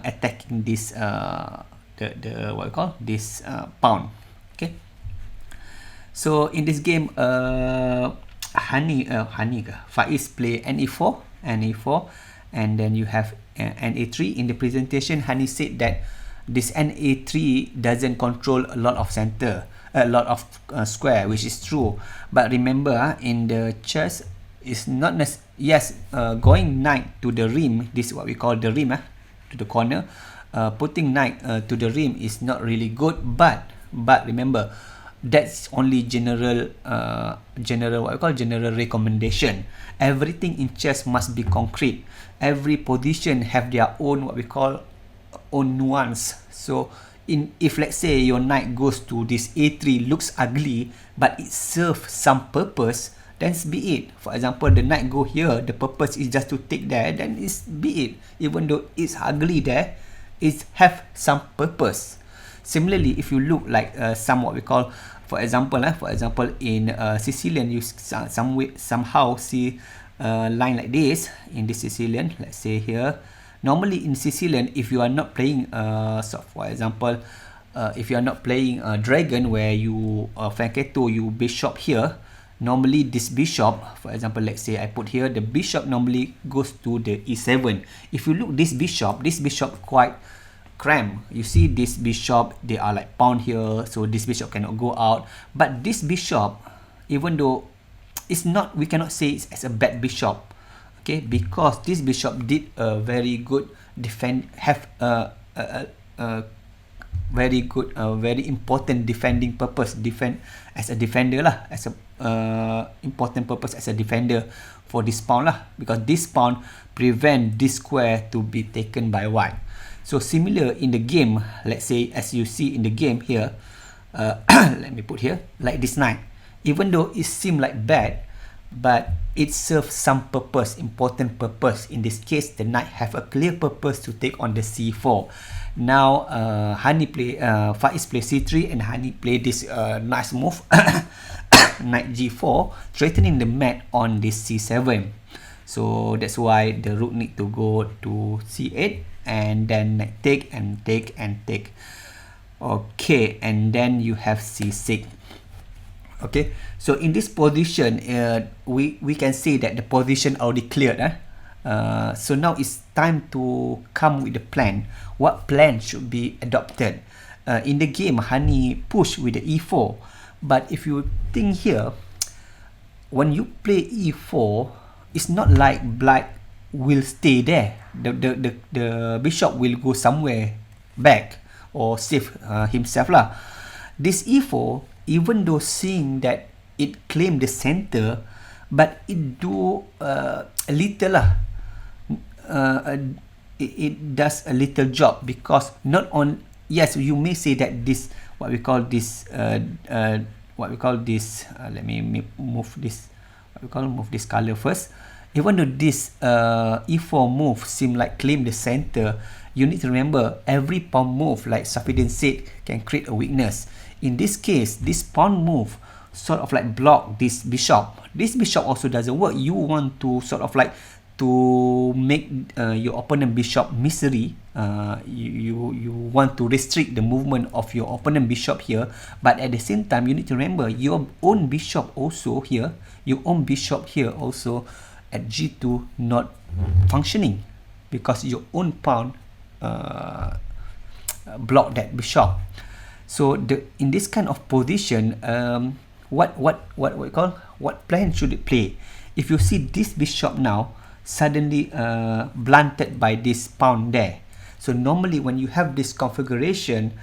attacking this the what we call this pawn. Okay, so in this game Faiz play ne4, and then you have na3. In the presentation, Hani said that this na3 doesn't control a lot of center, a lot of square, which is true. But remember, in the chess, it's not yes, going knight to the rim, this is what we call the rim, to the corner, putting knight to the rim is not really good, but remember, that's only general what we call general recommendation. Everything in chess must be concrete. Every position have their own, what we call, own nuance. So if let's say your knight goes to this a3, looks ugly but it serves some purpose, then be it. For example, the knight go here, the purpose is just to take there, then it's be it. Even though it's ugly there, it have some purpose. Similarly, if you look like some what we call, for example in Sicilian, you somehow see line like this in this Sicilian. Let's say here, normally in Sicilian, if you are not playing so for example, if you are not playing dragon, where you Franketo, you bishop here, normally this bishop, for example, let's say I put here, the bishop normally goes to the e7. If you look this bishop quite cramped. You see this bishop, they are like pawn here, so this bishop cannot go out. But this bishop, even though it's not, we cannot say it's as a bad bishop, okay, because this bishop did a very good defend, have very good, very important defending purpose. Defend as a defender lah, as a important purpose as a defender for this pawn lah, because this pawn prevent this square to be taken by white. So similar in the game, let's say as you see in the game here, let me put here like this knight. Even though it seems like bad, but it serves some purpose, important purpose. In this case, the knight have a clear purpose to take on the c4. Now Hani play Faiz play c3 and Hani play this nice move knight g4, threatening the mat on this c7. So that's why the rook need to go to c8 and then knight take and take and take. Okay, and then you have c6. Okay, so in this position, we can say that the position already cleared. So now it's time to come with the plan. What plan should be adopted? In the game, Hani push with the e4. But if you think here, when you play e4, it's not like black will stay there. The bishop will go somewhere back or save himself lah. This e4, even though seeing that it claim the center, but it do a little lah. It does a little job, because not on, yes, you may say that this what we call this let me move this, move this color first. Even though this e4 move seem like claim the center, you need to remember every pawn move, like Safidin said, can create a weakness. In this case, this pawn move sort of like block this bishop. This bishop also doesn't work. You want to sort of like to make your opponent bishop misery. You want to restrict the movement of your opponent bishop here, but at the same time you need to remember your own bishop also here, also at g2 not functioning, because your own pawn block that bishop. So in this kind of position, what plan should it play? If you see this bishop now suddenly blunted by this pawn there, so normally when you have this configuration,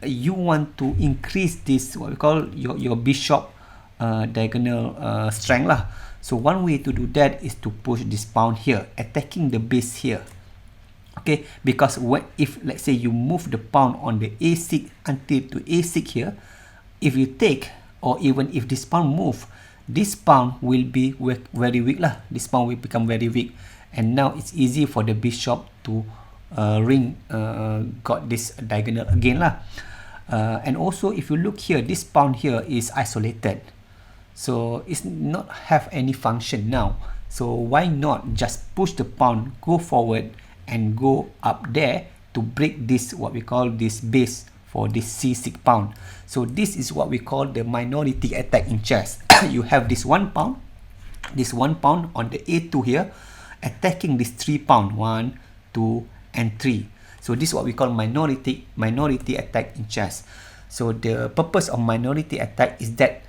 you want to increase this your bishop diagonal strength lah. So one way to do that is to push this pawn here, attacking the base here. Okay, because if let's say you move the pawn on the a6 until to a6 here, if you take, or even if this pawn move, this pawn will be very weak lah. This pawn will become very weak, and now it's easy for the bishop to got this diagonal again lah. And also if you look here, this pawn here is isolated, so it's not have any function now. So why not just push the pawn, go forward and go up there to break this what we call this base for this c6 pawn. So this is what we call the minority attack in chess. You have this one pawn on the a2 here, attacking this 3 pawn, 1, 2 and 3. So this is what we call minority attack in chess. So the purpose of minority attack is that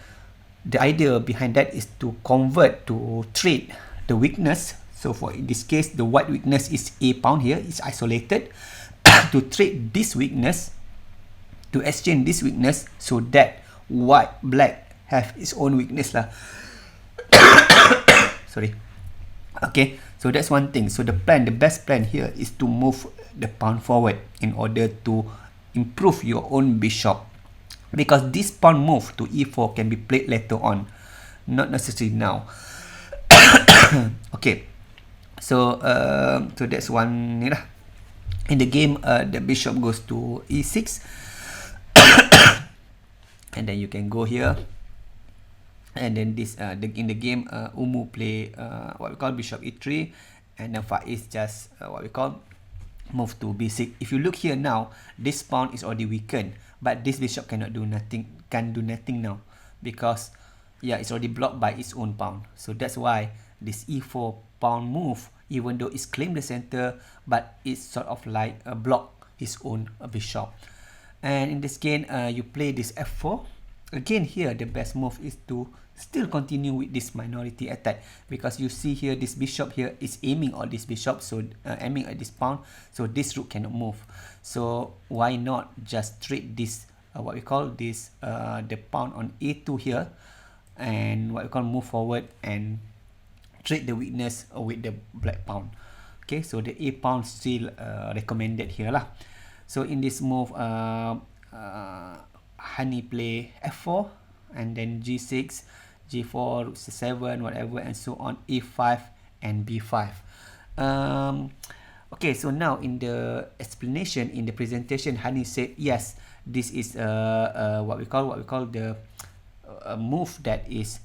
the idea behind that is to convert, to trade the weakness. So for in this case, the white weakness is a pawn here, is isolated. To trade this weakness, to exchange this weakness, so that black have its own weakness lah. Sorry. Okay, so that's one thing. So the best plan here is to move the pawn forward in order to improve your own bishop, because this pawn move to e4 can be played later on, not necessarily now. Okay, so that's one lah. In the game, the bishop goes to e6, and then you can go here, and then this in the game, Umu play what we call bishop e3, and then Faiz just what we call move to b6. If you look here now, this pawn is already weakened, but this bishop cannot do nothing, can do nothing now, because yeah, it's already blocked by its own pawn. So that's why this e4 pawn move, even though it's claim the center, but it's sort of like a block his own bishop. And in this game, you play this f4. Again here, the best move is to still continue with this minority attack, because you see here this bishop here is aiming on this bishop, so aiming at this pawn, so this rook cannot move. So why not just trade this what we call this the pawn on a2 here, and what we call move forward and trade the weakness with the black pawn. Okay, so the a pawn still recommended here lah. So in this move Hani play f4 and then g6, g4, c7, whatever, and so on, a5 and b5. Okay, so now in the explanation, in the presentation, Hani said yes, this is what we call the move that is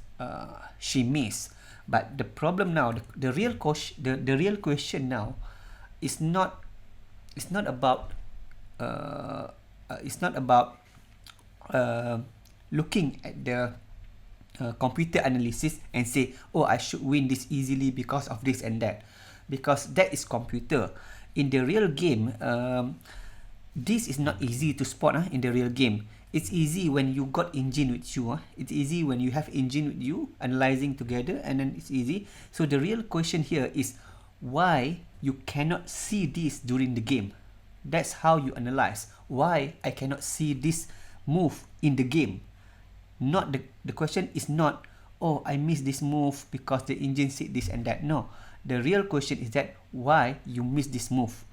she missed. But the problem now, the real question now is not about looking at the computer analysis and say, oh, I should win this easily because of this and that, because that is computer. In the real game, this is not easy to spot. In the real game, it's easy when you got engine with you. It's easy when you have engine with you analyzing together, and then it's easy. So the real question here is why you cannot see this during the game. That's how you analyze why I cannot see this move in the game. Not the question is not, oh, I missed this move because the engine said this and that. No, the real question is that why you missed this move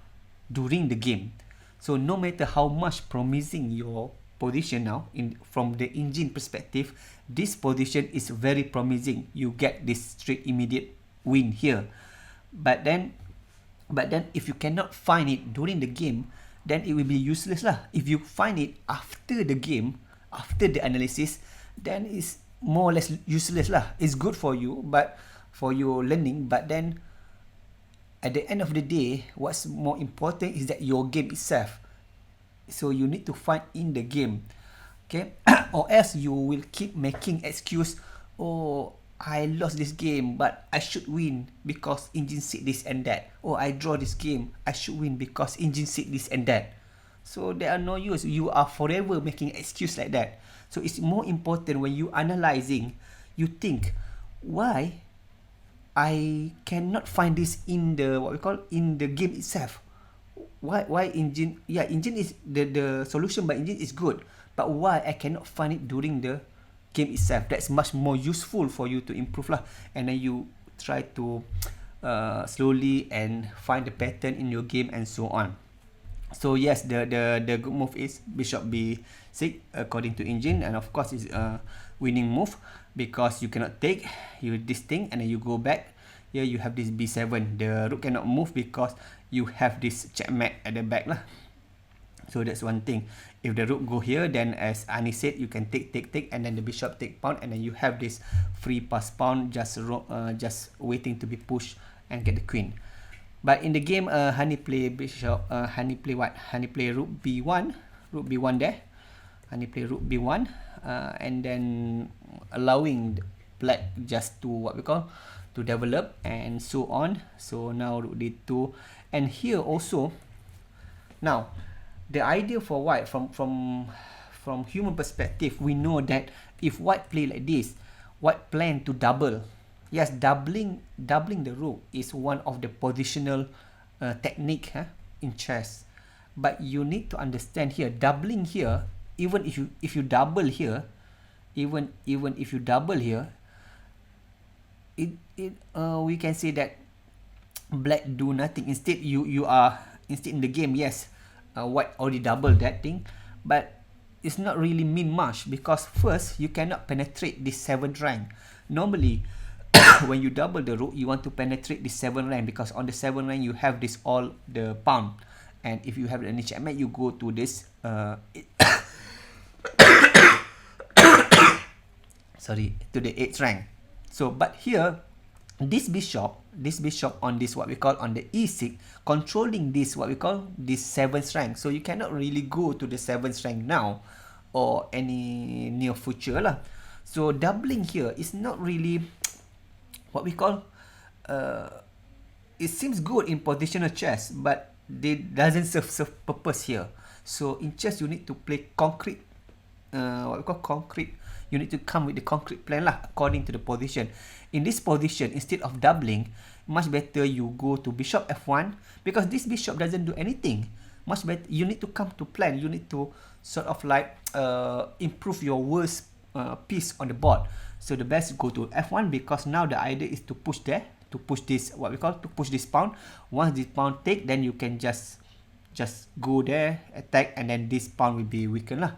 during the game. So no matter how much promising your position now, from the engine perspective, this position is very promising. You get this straight immediate win here. But then if you cannot find it during the game, then it will be useless lah. If you find it after the game, after the analysis, then it's more or less useless lah. It's good for you, but for your learning, but then at the end of the day, what's more important is that your game itself. So you need to find in the game, okay? Or else you will keep making excuse, oh, I lost this game, but I should win because engine said this and that. Oh, I draw this game, I should win because engine said this and that. So there are no use. You are forever making excuse like that. So it's more important when you analyzing, you think, why I cannot find this in the what we call in the game itself. Why engine? Yeah, engine is the solution by engine is good, but why I cannot find it during the game itself? That's much more useful for you to improve lah. And then you try to slowly and find the pattern in your game and so on. So yes, the good move is bishop b6 according to engine, and of course it's a winning move because you cannot take this thing and then you go back. Here you have this b7. The rook cannot move because you have this checkmate at the back lah. So that's one thing. If the rook go here, then as Hani said, you can take, and then the bishop take pawn, and then you have this free pass pawn just waiting to be pushed and get the queen. But in the game, Hani play bishop. Hani play what? Hani play rook b1, there. Hani play rook b1, and then allowing black just to what we call to develop and so on. So now rook d2, and here also now. The idea for white from human perspective, we know that if white play like this, white plan to double. Yes, doubling the rook is one of the positional technique in chess. But you need to understand here, doubling here, even if you double here, even if you double here, we can say that black do nothing. Instead, you are instead in the game, yes. White already double that thing, but it's not really mean much because first you cannot penetrate this 7th rank. Normally when you double the rook, you want to penetrate this 7th rank because on the 7th rank you have this all the pawn, and if you have any checkmate, you go to this sorry, to the 8th rank. So but here this bishop on this what we call on the e6 controlling this what we call this 7th rank, so you cannot really go to the 7th rank now or any near future lah. So doubling here is not really what we call it seems good in positional chess, but it doesn't serve purpose here. So in chess you need to play concrete what we call concrete. You need to come with the concrete plan lah, according to the position. In this position, instead of doubling, much better you go to bishop f1, because this bishop doesn't do anything. Much better, you need to come to plan. You need to sort of like improve your worst piece on the board. So the best go to f1, because now the idea is to push there, to push this, what we call, to push this pawn. Once this pawn take, then you can just go there, attack, and then this pawn will be weakened lah.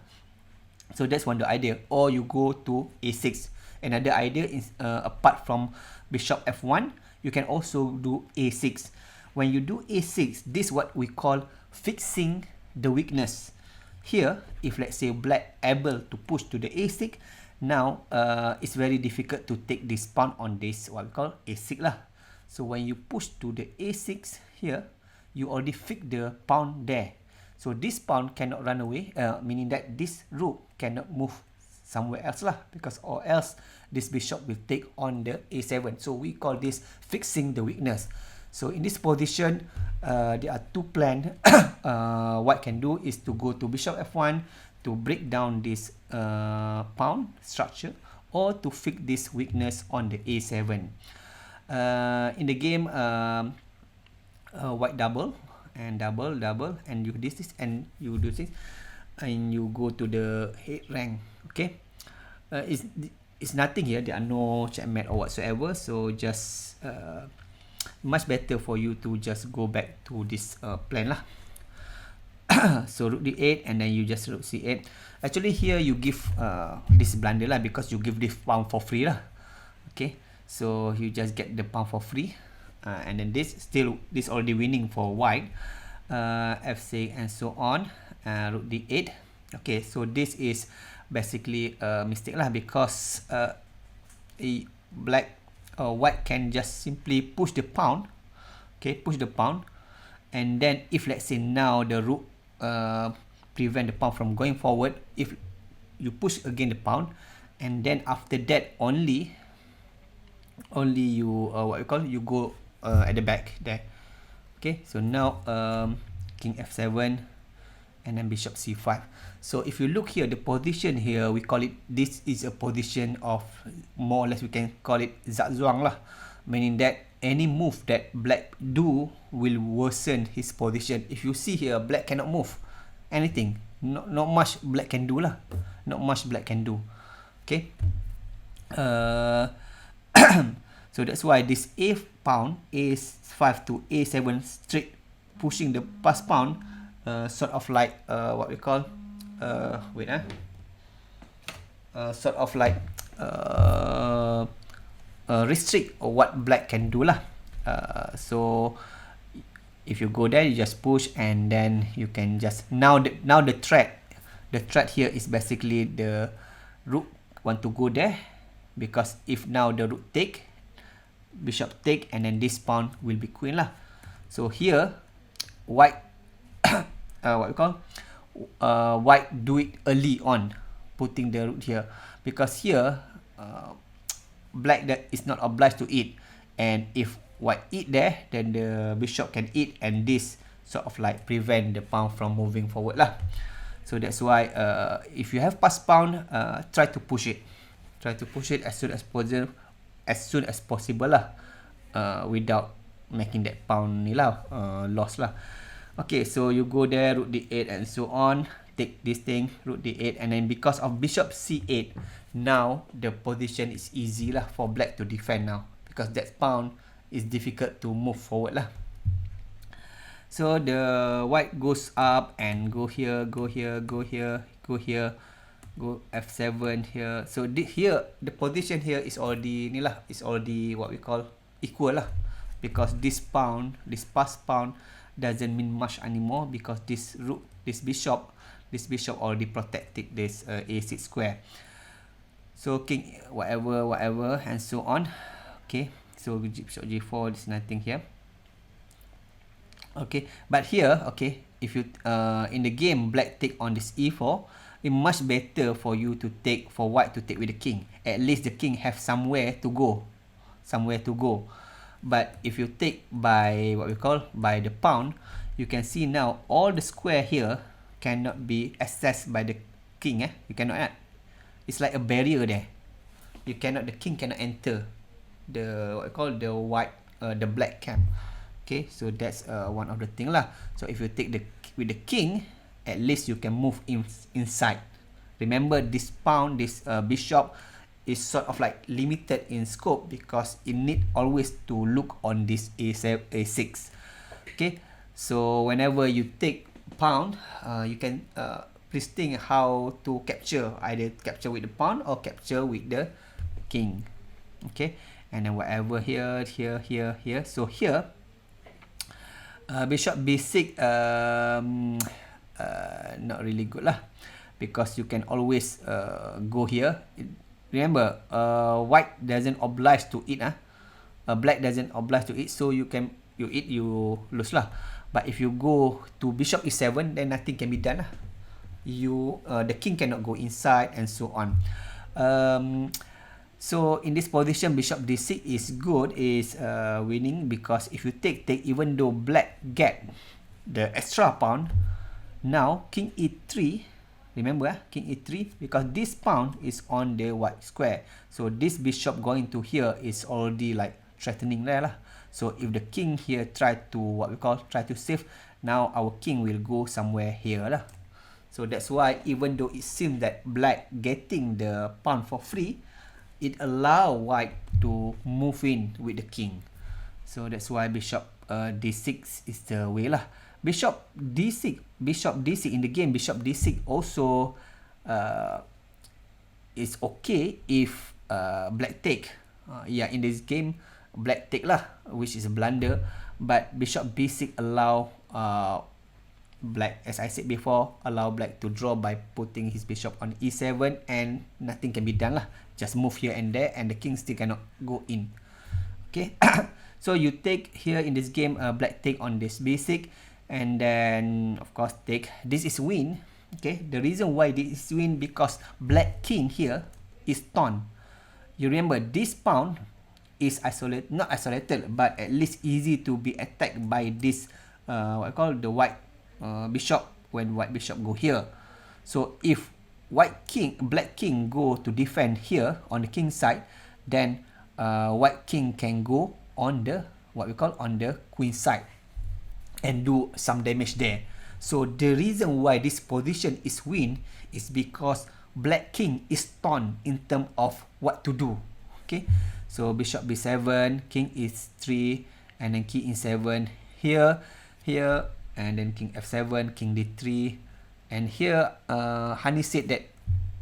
So that's one the idea. Or you go to a6. Another idea is apart from bishop f1, you can also do a6. When you do a6, this is what we call fixing the weakness. Here, if let's say black able to push to the a6, now it's very difficult to take this pawn on this what we call a6 lah. So when you push to the a6 here, you already fix the pawn there. So this pawn cannot run away, meaning that this rook cannot move somewhere else lah, because or else this bishop will take on the a7. So we call this fixing the weakness. So in this position, there are two plans. What can do is to go to bishop f1 to break down this pawn structure, or to fix this weakness on the a7. In the game, white double and double, and you this and you do this, and you go to the head rank. Okay, it's nothing here. There are no checkmate or whatsoever. So just much better for you to just go back to this plan lah. So rook d8, and then you just rook c8. Actually here you give this blunder lah, because you give this pawn for free lah. Okay, so you just get the pawn for free. And then this already winning for white. F6 and so on. Rook d8. Okay, so this is basically a mistake lah, because white can just simply push the pawn. Okay, push the pawn, and then if let's say now the rook prevent the pawn from going forward, if you push again the pawn, and then after that only you what we call, you go at the back there. Okay, so now king f7, and then bishop c5. So if you look here, the position here, we call it, this is a position of, more or less we can call it zugzwang lah, meaning that any move that black do will worsen his position. If you see here, black cannot move anything. Not much black can do lah. Not much black can do. Okay. So that's why this a pawn, a5 to a7 straight, pushing the pass pawn, sort of like what we call sort of like restrict what black can do lah. So if you go there, you just push, and then you can just now the threat here is basically the rook want to go there, because if now the rook take, bishop take, and then this pawn will be queen lah. So here white what we call white do it early on, putting the rook here, because here black that is not obliged to eat, and if white eat there, then the bishop can eat, and this sort of like prevent the pawn from moving forward lah. So that's why if you have pass pawn, try to push it as soon as possible lah, without making that pawn ni lah lost lah. Okay, so you go there, rook d8 and so on, take this thing, rook d8, and then because of bishop c8, now the position is easy lah for black to defend now, because that pawn is difficult to move forward lah. So the white goes up and go here, go f7 here. So here the position here is already ni lah, is already what we call equal lah, because this pass pawn doesn't mean much anymore, because this rook, this bishop already protected this a6 square. So king whatever and so on. Okay, so bishop g4, there's nothing here. Okay, but here, okay, if you in the game black take on this e4, it much better for you to take, for white to take with the king. At least the king have somewhere to go. But if you take by what we call by the pawn, you can see now all the square here cannot be accessed by the king. You cannot. It's like a barrier there. The king cannot enter the what you call the white, the black camp. Okay, so that's one of the thing lah. So if you take with the king, at least you can move inside. Remember, this pawn, this bishop is sort of like limited in scope because it need always to look on this a6. Okay, so whenever you take pawn, you can please think how to capture, either capture with the pawn or capture with the king. Okay, and then whatever here. So here, bishop b6, not really good lah, because you can always go here. Remember, white doesn't oblige to eat. Black doesn't oblige to eat, so you eat, you lose lah. But if you go to bishop e7, then nothing can be done lah. The king cannot go inside and so on. So in this position, bishop d6 is good, is winning, because if you take, even though black get the extra pawn, now king e3, remember king e3, because this pawn is on the white square, so this bishop going to here is already like threatening there lah. So if the king here try to save, now our king will go somewhere here lah. So that's why, even though it seems that black getting the pawn for free, it allow white to move in with the king. So that's why bishop d6 is the way lah. Bishop d6 in the game, bishop d6 also is okay if black take. In this game, black take lah, which is a blunder. But bishop b6 allow black, as I said before, allow black to draw by putting his bishop on e7, and nothing can be done lah. Just move here and there, and the king still cannot go in. Okay, so you take here in this game, black take on this basic, and then of course take. This is win. Okay, the reason why this is win, because black king here is torn. You remember, this pawn is not isolated, but at least easy to be attacked by this the white bishop, when white bishop go here. So if black king go to defend here on the king side, then white king can go on the on the queen side and do some damage there. So the reason why this position is win is because black king is torn in terms of what to do. Okay, so bishop b7, king is 3, and then king e7 here, and then king f7, king d3, and here Hani said that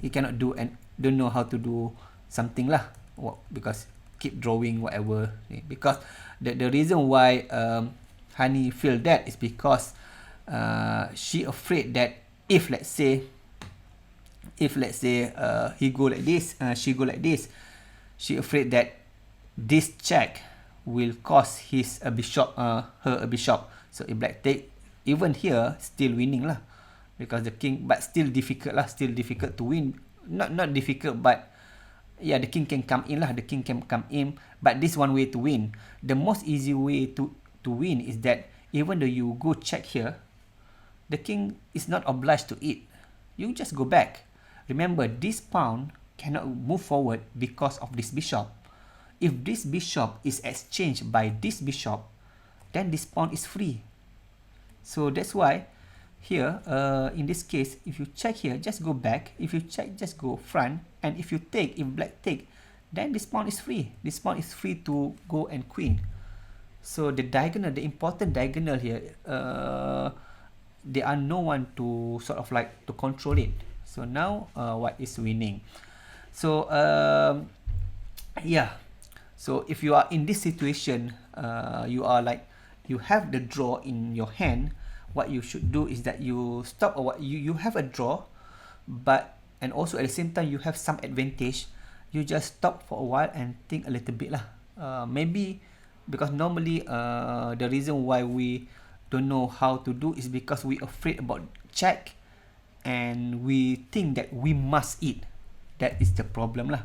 he cannot do and don't know how to do something lah, because keep drawing whatever. Because the reason why Hani feel that is because she afraid that if let's say he go like this, she go like this, she afraid that this check will cost his her a bishop. So if black take, even here still winning lah, because the king, but still difficult lah, still difficult to win. Not difficult, but yeah, the king can come in lah, the king can come in. But this one way to win. The most easy way to win is that even though you go check here, the king is not obliged to eat. You just go back. Remember, this pawn cannot move forward because of this bishop. If this bishop is exchanged by this bishop, then this pawn is free. So that's why here, in this case, if you check here, just go back. If you check, just go front. And if you take, if black take, then this pawn is free. This pawn is free to go and queen. So the diagonal, the important diagonal here, there are no one to sort of like to control it. So now white is winning. So yeah, so if you are in this situation, you are like, you have the draw in your hand, what you should do is that you stop, or what you have a draw, but and also at the same time you have some advantage. You just stop for a while and think a little bit lah. Maybe because normally the reason why we don't know how to do is because we afraid about check, and we think that we must eat. That is the problem lah.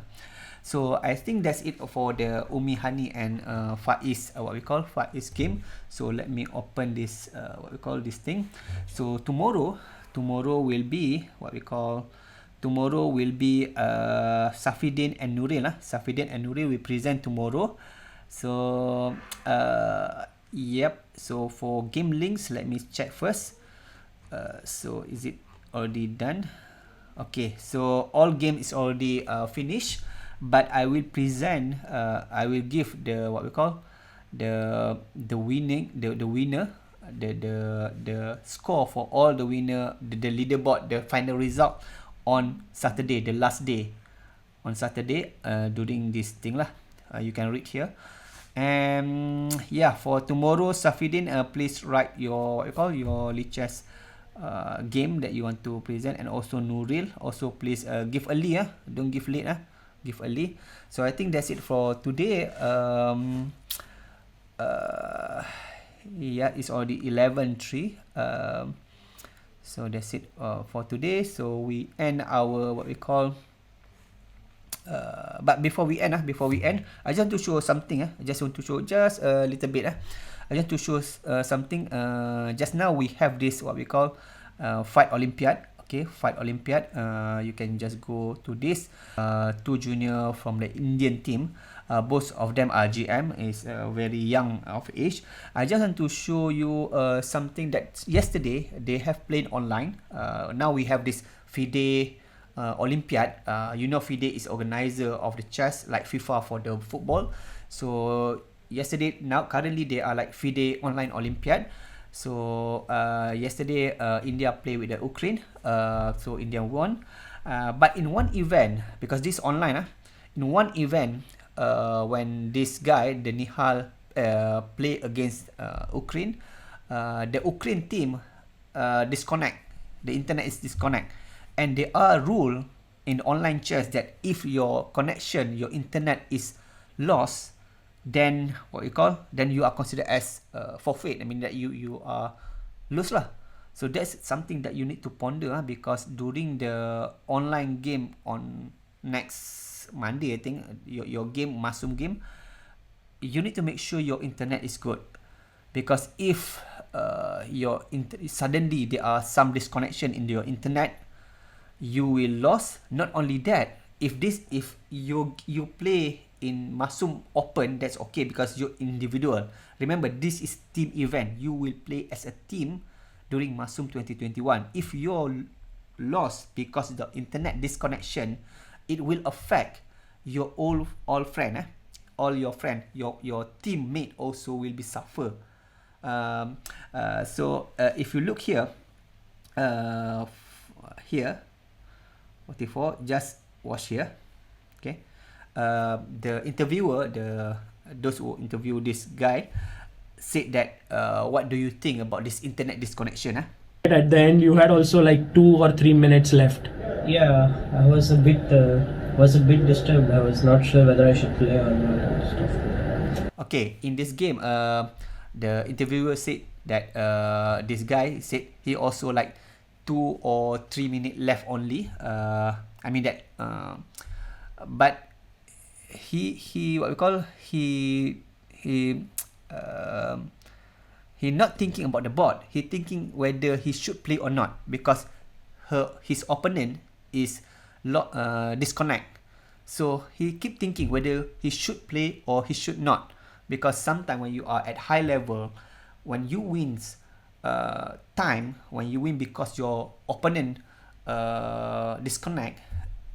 So I think that's it for the Umi, Hani and Faiz, what we call Faiz game. So let me open this what we call this thing. So tomorrow will be what we call tomorrow will be Safidin and Nuril. Safidin and Nuril will present tomorrow. So yep. So for game links, let me check first. So is it already done? Okay, so all game is already finished, but I will present. I will give the what we call the winner, the score for all the winner, the leaderboard, the final result on Saturday, the last day on Saturday. During this thing lah, you can read here. And yeah, for tomorrow, Safidin, please write your what you call your lichess game that you want to present, and also Nuril, also please give early, don't give late, give early. So I think that's it for today. Yeah, it's already 11:03. So that's it for today. So we end our what we call but before we end, I just want to show something. I just want to show just a little bit. I just to show something. Just now we have this what we call Fight Olympiad. Okay, Fight Olympiad. You can just go to this. Two junior from the Indian team. Both of them are GM, is very young of age. I just want to show you something that yesterday they have played online. Now we have this FIDE Olympiad. You know, FIDE is organizer of the chess like FIFA for the football. So yesterday, now currently they are like FIDE online Olympiad. So yesterday India played with the Ukraine. So India won. But in one event, because this online, in one event, when this guy, the Nihal, play against Ukraine, the Ukraine team disconnect. The internet is disconnect, and there are rule in online chess that if your connection, your internet is lost, then what you call, then you are considered as forfeit. I mean that you are lose lah. So that's something that you need to ponder, because during the online game on next Monday, I think your game, Masum game, you need to make sure your internet is good, because if suddenly there are some disconnection in your internet, you will lose. Not only that, if you play in Masum Open, that's okay because you're individual. Remember, this is team event. You will play as a team during Masum 2021. If you're lost because of the internet disconnection, it will affect your all friend, all your friend, your teammate also will be suffer. So if you look here, here, 44, just watch here, okay. The interviewer, those who interview this guy, said that what do you think about this internet disconnection? At the end, you had also like 2 or 3 minutes left. Yeah, I was a bit disturbed. I was not sure whether I should play or not and stuff. Okay, in this game, the interviewer said that this guy said he also like 2 or 3 minutes left only. I mean that, but he what we call he not thinking about the board. He thinking whether he should play or not, because his opponent is disconnect. So he keep thinking whether he should play or he should not, because sometimes when you are at high level, when you wins time, when you win because your opponent disconnect,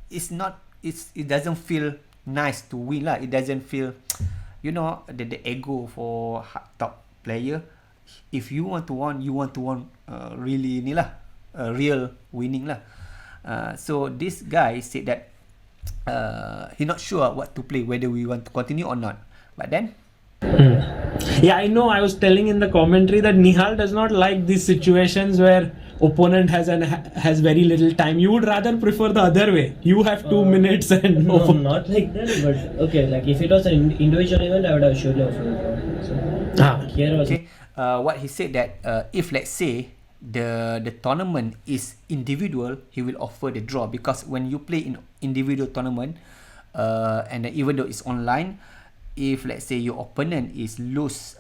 it doesn't feel nice to win lah. It doesn't feel, you know, the ego for top player. If you want to win, you want to win really ni lah, real winning lah. So this guy said that he not sure what to play, whether we want to continue or not. But then Yeah, I know. I was telling in the commentary that Nihal does not like these situations where opponent has very little time. You would rather prefer the other way. You have 2 minutes and no, not like that. But okay, like if it was an individual event, I would have surely offered it. So here was okay. What he said that if let's say the tournament is individual, he will offer the draw, because when you play in individual tournament, and even though it's online, if let's say your opponent is lose,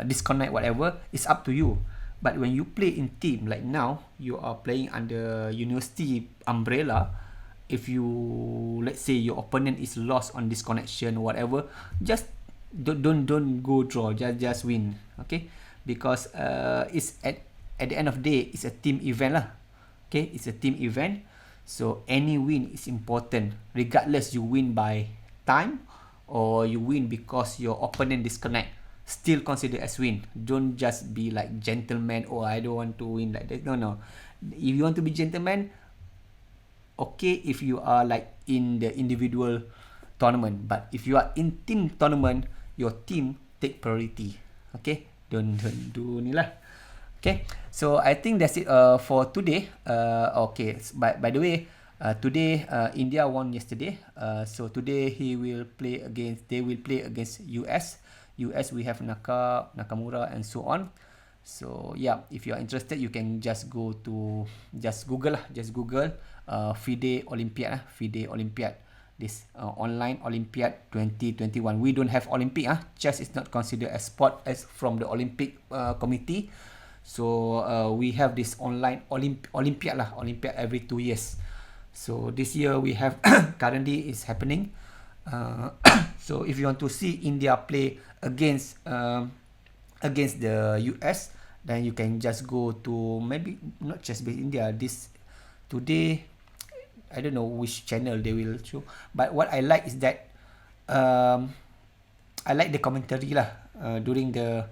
disconnect, whatever, it's up to you. But when you play in team, like now, you are playing under university umbrella. If you, let's say your opponent is lost on this connection or whatever, just don't go draw, just win, okay? Because it's at the end of the day, it's a team event lah, okay? It's a team event, so any win is important, regardless you win by time or you win because your opponent disconnect, still consider as win. Don't just be like gentleman, oh I don't want to win like that. No, if you want to be gentleman, okay, if you are like in the individual tournament, but if you are in team tournament, your team take priority, okay? Don't do ni lah. Okay, so I think that's it for today. Okay, by the way, today India won yesterday, so today they will play against US. We have Nakamura and so on. So yeah, if you are interested, you can just Google FIDE Olympiad, this online Olympiad 2021. We don't have Olympic. Chess is not considered as sport as from the Olympic committee. So we have this online Olympiad every 2 years. So this year we have currently is happening. So if you want to see India play against the US, then you can just go to maybe not just based India. This today, I don't know which channel they will show, but what I like is that I like the commentary lah during the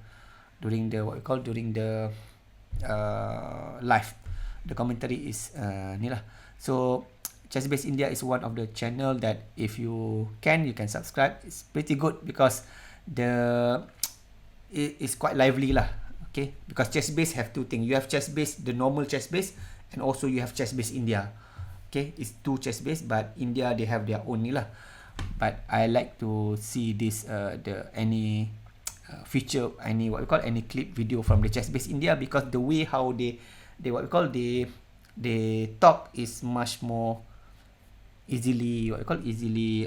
live. The commentary is ni lah. So Chess Base India is one of the channel that if you can subscribe. It's pretty good because it is quite lively lah. Okay, because Chess Base have two things. You have Chess Base, the normal Chess Base, and also you have Chess Base India. Okay, it's two Chess Base, but India they have their own ni lah. But I like to see this any feature, any clip video from the Chess Base India, because the way how they talk is much more easily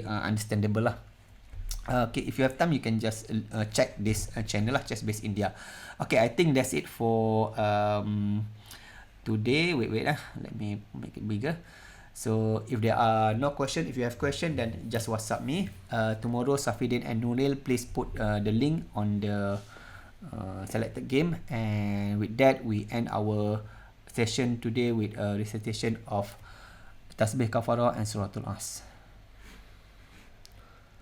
understandable lah. Okay, if you have time, you can just check this channel lah, Chess Base India. Okay, I think that's it for today. Wait lah, let me make it bigger. So if there are no question, if you have question, then just WhatsApp me. Tomorrow Safidin and Nuril, please put the link on the selected game. And with that, we end our session today with a recitation of Tasbih Kafarah and Suratul As.